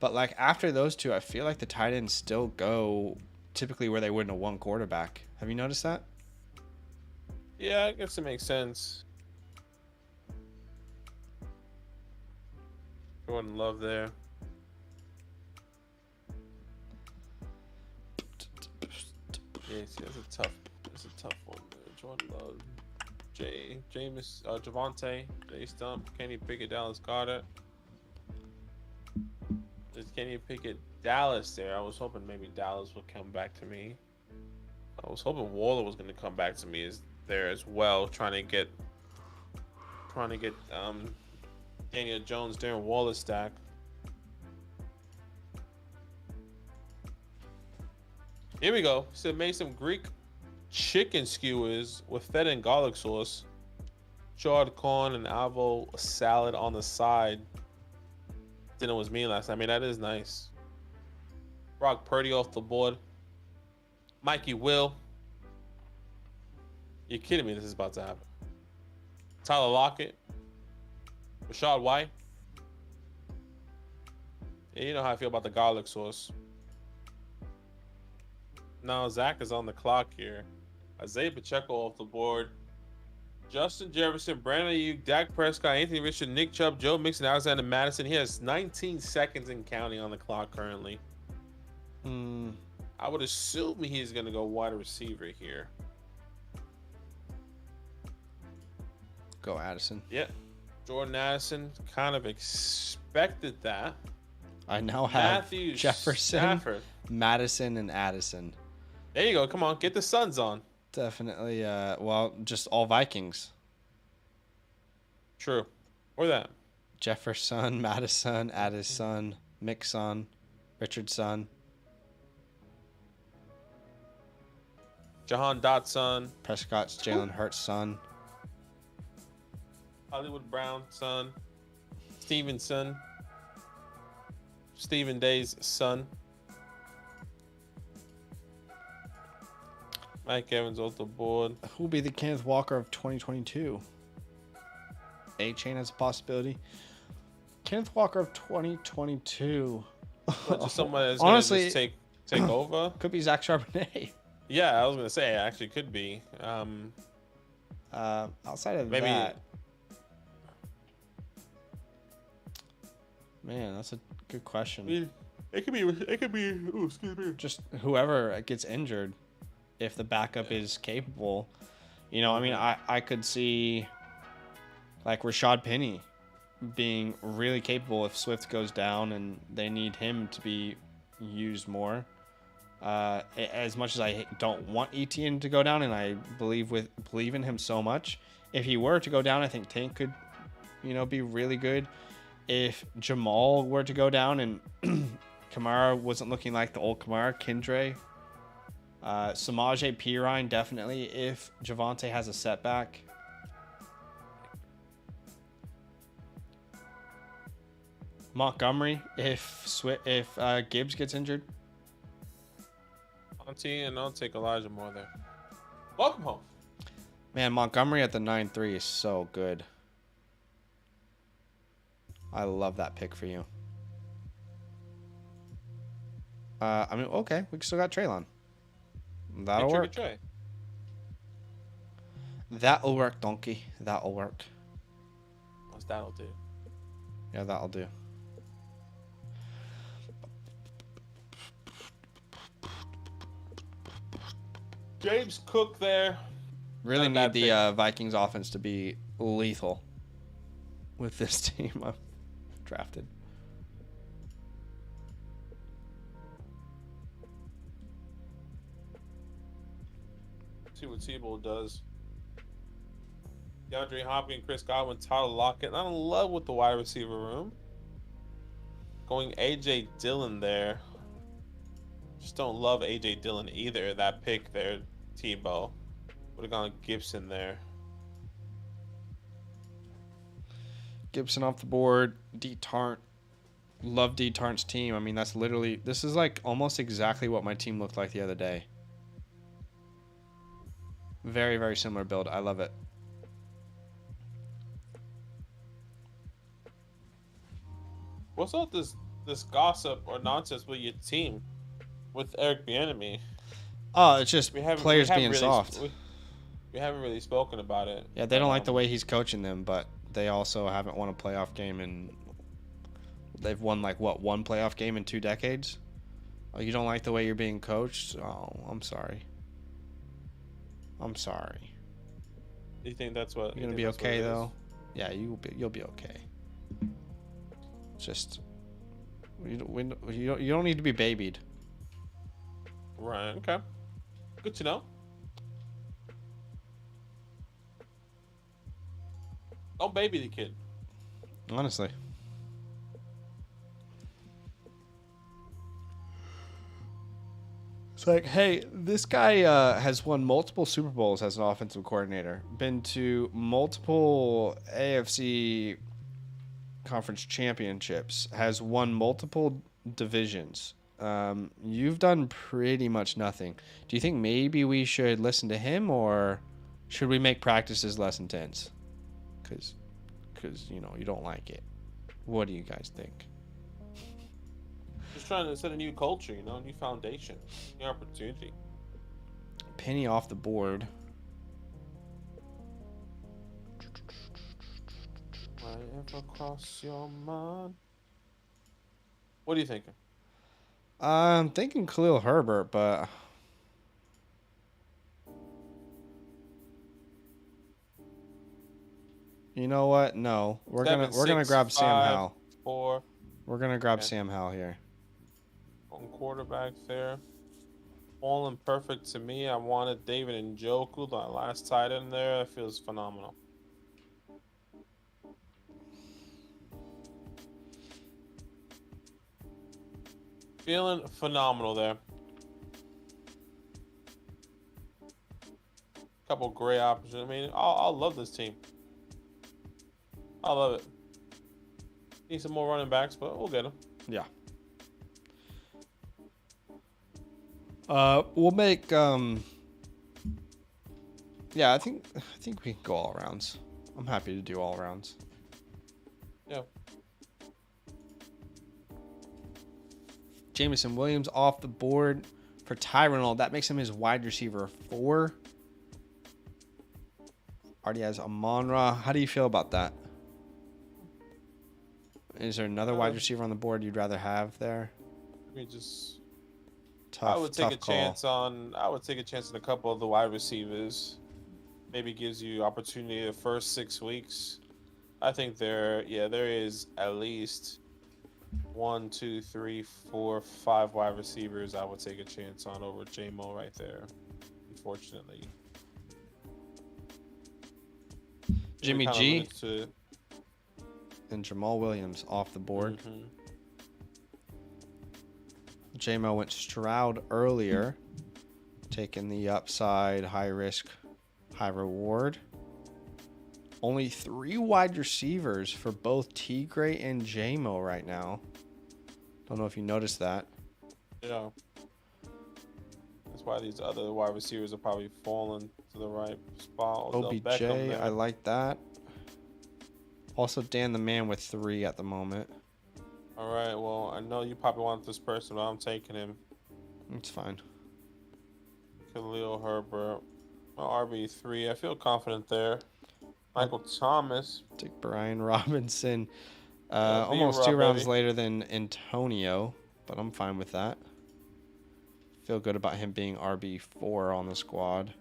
But, like, after those two, I feel like the tight ends still go typically where they would in a 1 quarterback. Have you noticed that?
Yeah, I guess it makes sense. Jordan Love there. Yeah, see, that's a tough one. Jordan Love, Javonte, Jay Stump, Kenny Pickett, Dallas Goedert. There's Kenny Pickett, Dallas there. I was hoping maybe Dallas would come back to me. I was hoping Waller was going to come back to me there as well, trying to get Daniel Jones, Darren Waller stack. Here we go. So made some Greek chicken skewers with feta and garlic sauce, charred corn and avo salad on the side. Dinner was me last night. I mean, that is nice. Brock Purdy off the board. Mikey Will. You're kidding me. This is about to happen. Tyler Lockett. Rashad White. Yeah, you know how I feel about the garlic sauce. Now Zach is on the clock here. Isaiah Pacheco off the board. Justin Jefferson, Brandon Ayuk, Dak Prescott, Anthony Richardson, Nick Chubb, Joe Mixon, Alexander Madison. He has 19 seconds and counting on the clock currently. I would assume he's going to go wide receiver here.
Go Addison.
Yep. Jordan Addison. Kind of expected that.
I now have
Matthew
Jefferson,
Stafford.
Madison, and Addison.
There you go. Come on. Get the Suns on.
Definitely. Well, just all Vikings.
True. Or that.
Jefferson, Madison, Addison, Mixon, Richardson.
Jahan Dotson.
Prescott's Jalen Hurts' son.
Hollywood Brown, son. Stevenson. Stephen Day's son. Mike Evans off the board.
Who will be the Kenneth Walker of 2022? A-Chain has a possibility. Kenneth Walker of 2022.
Just somebody that's
honestly
gonna just take over.
Could be Zach Charbonnet.
Yeah, I was gonna say it actually could be.
Outside of
maybe
that, man, that's a good question.
It could be. Ooh, excuse me.
Just whoever gets injured, if the backup is capable. You know, I mean, I could see like Rashad Penny being really capable if Swift goes down and they need him to be used more. As much as I don't want Etienne to go down, and I believe in him so much, if he were to go down, I think Tank could, be really good. If Jamal were to go down and Kamara wasn't looking like the old Kamara, Kindre, Samaje Perine definitely. If Javante has a setback, Montgomery. If Gibbs gets injured.
And I'll take Elijah Moore there. Welcome home.
Man, Montgomery at the 9-3 is so good. I love that pick for you. I mean, okay, we still got Treylon. That'll work. That'll work, donkey. That'll work.
What's that'll do?
Yeah, that'll do.
James Cook there.
Really need the Vikings offense to be lethal with this team I've drafted.
See what Tebow does. DeAndre Hopkins, Chris Godwin, Tyler Lockett. I'm in love with the wide receiver room. Going A.J. Dillon there. Just don't love A.J. Dillon either. That pick there, Tebow. Would have gone Gibson there.
Gibson off the board. D. Tarnt. Love D. Tarnt's team. I mean, this is like almost exactly what my team looked like the other day. Very, very similar build. I love it.
What's up this gossip or nonsense with your team with Eric Bieniemy?
Oh, it's just players being soft.
We haven't really spoken about it.
Yeah, they don't like the way he's coaching them, but they also haven't won a playoff game in. They've won one playoff game in 2 decades. Oh, you don't like the way you're being coached? Oh, I'm sorry. I'm sorry.
Do you think that's what
you're gonna be okay though? Yeah, you'll be okay. Just you don't need to be babied.
Right. Okay. Good to know. Don't baby the kid.
Honestly. It's like, hey, this guy has won multiple Super Bowls as an offensive coordinator, been to multiple AFC conference championships, has won multiple divisions. You've done pretty much nothing. Do you think maybe we should listen to him, or should we make practices less intense? Because you don't like it. What do you guys think?
Just trying to set a new culture, new foundation, new opportunity.
Penny off the board.
Whatever cross your mind. What are you thinking?
I'm thinking Khalil Herbert, but you know what? No, we're gonna grab Sam Howell.
4.
We're gonna grab Sam Howell here.
On quarterback there. All imperfect to me. I wanted David Njoku, the last tight end there. That feels phenomenal. Feeling phenomenal there. Couple great options. I mean, I love this team. I love it. Need some more running backs, but we'll get them.
Yeah. We'll make yeah, I think we can go all rounds. I'm happy to do all rounds.
Yeah.
Jameson Williams off the board for Tyrann. That makes him his wide receiver 4. Already has Amon-Ra. How do you feel about that? Is there another wide receiver on the board you'd rather have there?
Let me just.
Tough.
I would take a chance on a couple of the wide receivers. maybe gives you opportunity the first 6 weeks. I think there is at least 1, 2, 3, 4, 5 wide receivers I would take a chance on over JMO right there. Unfortunately,
Jimmy
kind of
G
alluded to.
and Jamal Williams off the board.
Mm-hmm.
JMO went Stroud earlier, taking the upside, high risk, high reward. Only 3 wide receivers for both T Gray and JMO right now. Don't know if you noticed that.
Yeah. That's why these other wide receivers are probably falling to the right spot.
OBJ, I like that. Also, Dan the Man with 3 at the moment.
All right, well, I know you probably want this person, but I'm taking him.
It's fine.
Khalil Herbert, RB3. I feel confident there. Michael Thomas.
Take Brian Robinson.
Yeah,
Almost
B-Rob,
2 rounds
baby.
later than Antonio, but I'm fine with that. Feel good about him being RB4 on the squad.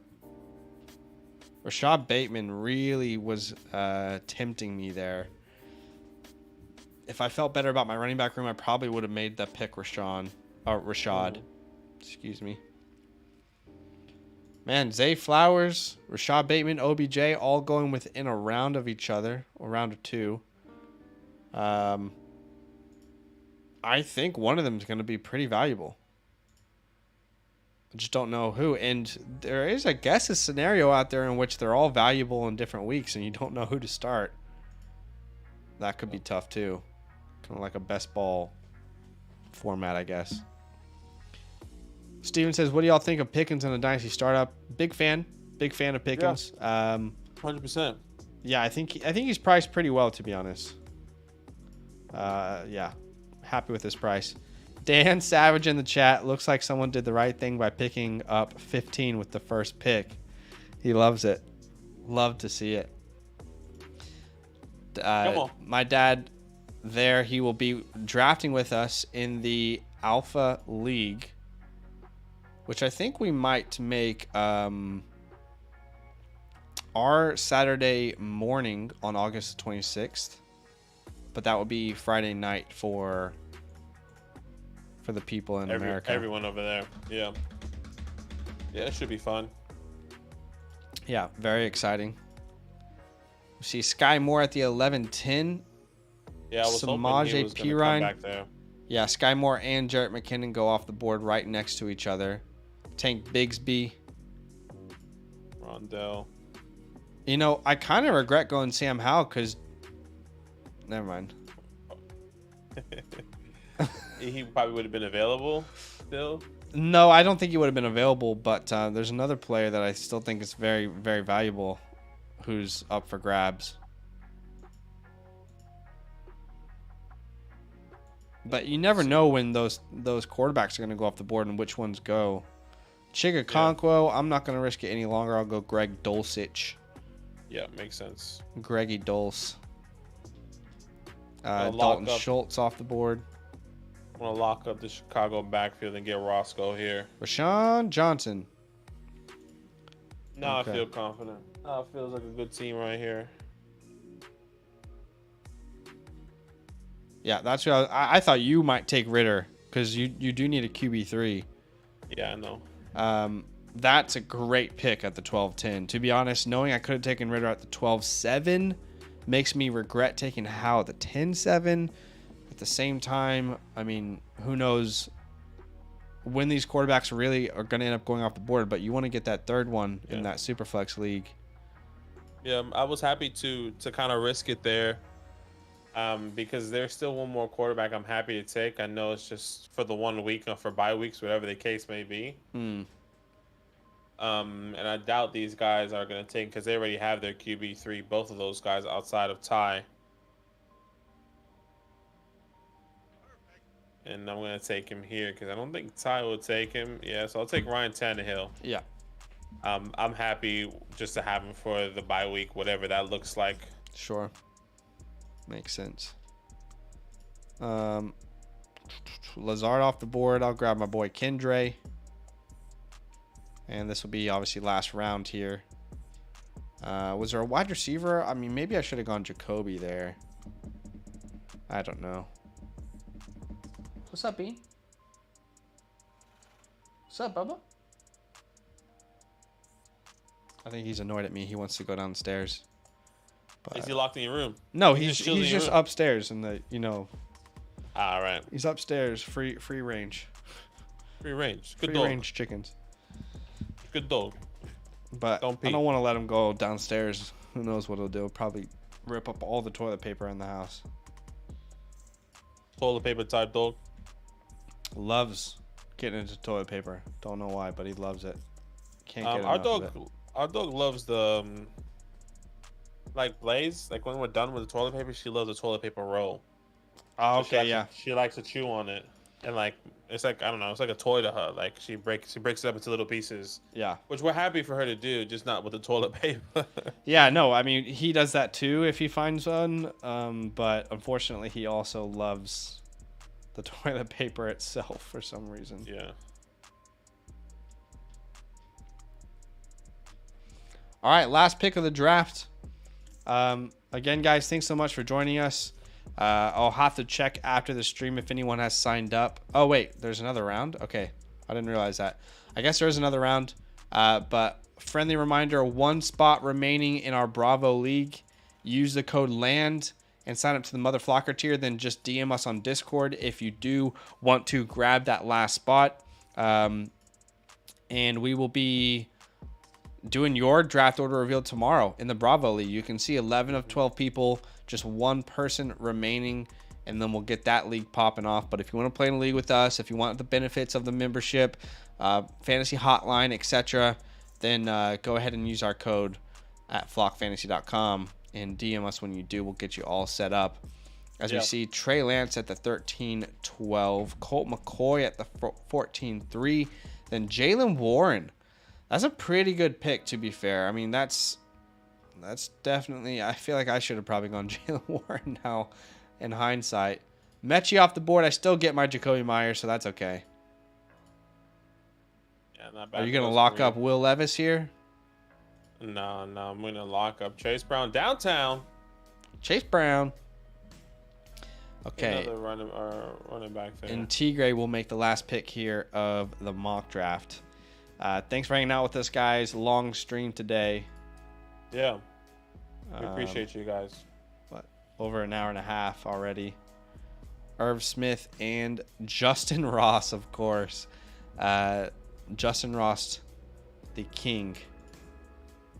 Rashad Bateman really was tempting me there. If I felt better about my running back room, I probably would have made that pick Rashad. Excuse me. Man, Zay Flowers, Rashad Bateman, OBJ, all going within a round of each other, a round of 2. I think one of them is going to be pretty valuable. I just don't know who. And there is, I guess, a scenario out there in which they're all valuable in different weeks and you don't know who to start. That could be tough too. Kind of like a best ball format, I guess. Steven says, what do y'all think of Pickens in a dynasty startup? Big fan of Pickens.
Yeah. 100%.
Yeah, I think he's priced pretty well, to be honest. Yeah, happy with this price. Dan Savage in the chat, looks like someone did the right thing by picking up 15 with the first pick. He loves it. Love to see it. My dad there, he will be drafting with us in the Alpha League, which I think we might make our Saturday morning on August 26th. But that would be Friday night for the people in America.
Everyone over there. Yeah. Yeah, it should be fun.
Yeah, very exciting. We see Sky Moore at the 11-10.
Yeah, I was hoping he was going to come back there.
Yeah, Sky Moore and Jarrett McKinnon go off the board right next to each other. Tank Bigsby.
Rondell.
You know, I kind of regret going Sam Howell because... Never mind.
He probably would have been available still.
No, I don't think he would have been available, but there's another player that I still think is very, very valuable who's up for grabs. But you never know when those quarterbacks are going to go off the board and which ones go. Chiga Conquo, I'm not going to risk it any longer. I'll go Greg Dulcich.
Yeah, makes sense.
Greggy Dulce. Dalton Schultz off the board.
I'm going to lock up the Chicago backfield and get Roscoe here.
Rashawn Johnson.
Now okay. I feel confident. It feels like a good team right here.
Yeah, that's what I thought you might take Ritter because you do need a QB3.
Yeah, I know.
That's a great pick at the 12-10. To be honest, knowing I could have taken Ritter at the 12-7 makes me regret taking Howe at the 10-7. At the same time, I mean, who knows when these quarterbacks really are going to end up going off the board, but you want to get that third one in that Superflex league.
Yeah, I was happy to kind of risk it there because there's still one more quarterback I'm happy to take. I know it's just for the 1 week or for bye weeks, whatever the case may be. And I doubt these guys are going to take because they already have their QB3, both of those guys outside of Ty. And I'm going to take him here because I don't think Ty will take him. Yeah, so I'll take Ryan Tannehill.
Yeah.
I'm happy just to have him for the bye week, whatever that looks like.
Sure. Makes sense. Lazard off the board. I'll grab my boy Kendre. And this will be obviously last round here. Was there a wide receiver? I mean, maybe I should have gone Jacoby there. I don't know. What's up, Bean? What's up, Bubba? I think he's annoyed at me. He wants to go downstairs. But
Is he locked in your room?
no, he's just upstairs in the, you know.
All right.
He's upstairs, free range.
Free range. Good
Free
dog.
range chickens.
Good dog.
But
Don't
I
pee.
don't want to let him go downstairs. Who knows what he'll do? Probably rip up all the toilet paper in the house.
Toilet paper type dog.
Loves getting into toilet paper. Don't know why, but he loves it. Can't get
Our
enough
dog.
of it.
Our dog loves the like Blaze. Like when we're done with the toilet paper, she loves the toilet paper roll.
Oh,
So
okay, yeah.
she likes to chew on it, and like it's like I don't know, it's like a toy to her. Like she breaks it up into little pieces.
Yeah.
Which we're happy for her to do, just not with the toilet paper.
Yeah, no, I mean, he does that too if he finds one. But unfortunately, he also loves the toilet paper itself for some reason.
Yeah.
All right, last pick of the draft. Again, guys, thanks so much for joining us. I'll have to check after the stream if anyone has signed up. Oh, wait, there's another round? Okay, I didn't realize that. I guess there is another round. But friendly reminder, 1 spot remaining in our Bravo League. Use the code LAND and sign up to the Mother Flocker tier. Then just DM us on Discord if you do want to grab that last spot. And we will be doing your draft order reveal tomorrow in the Bravo League. You can see 11 of 12 people, just 1 person remaining, and then we'll get that league popping off. But if you want to play in a league with us, if you want the benefits of the membership, fantasy hotline, etc., then go ahead and use our code at flockfantasy.com and DM us when you do. We'll get you all set up. As we see, Trey Lance at the 13-12, Colt McCoy at the 14-3, then Jalen Warren. That's a pretty good pick, to be fair. I mean, that's definitely... I feel like I should have probably gone Jalen Warren now in hindsight. Mechie off the board. I still get my Jacoby Myers, so that's okay.
Yeah, not bad.
Are you going to lock up Will Levis here?
No, I'm going to lock up Chase Brown downtown.
Chase Brown. Okay.
Another running back there.
And Tigre will make the last pick here of the mock draft. Thanks for hanging out with us, guys. Long stream today.
Yeah. We appreciate you guys.
What? Over an hour and a half already. Irv Smith and Justin Ross, of course. Justin Ross, the king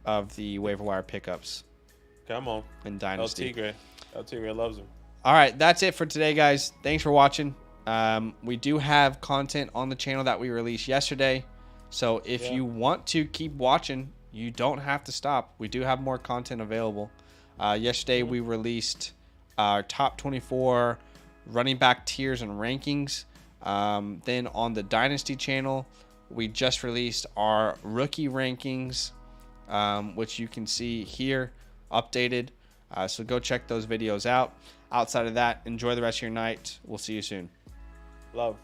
of the waiver wire pickups.
Come on.
In Dynasty.
El Tigre loves him.
All right, that's it for today, guys. Thanks for watching. We do have content on the channel that we released yesterday. So if you want to keep watching, you don't have to stop. We do have more content available. Yesterday we released our top 24 running back tiers and rankings. Then on the Dynasty channel, we just released our rookie rankings, which you can see here updated. So go check those videos out. Outside of that, enjoy the rest of your night. We'll see you soon.
Love.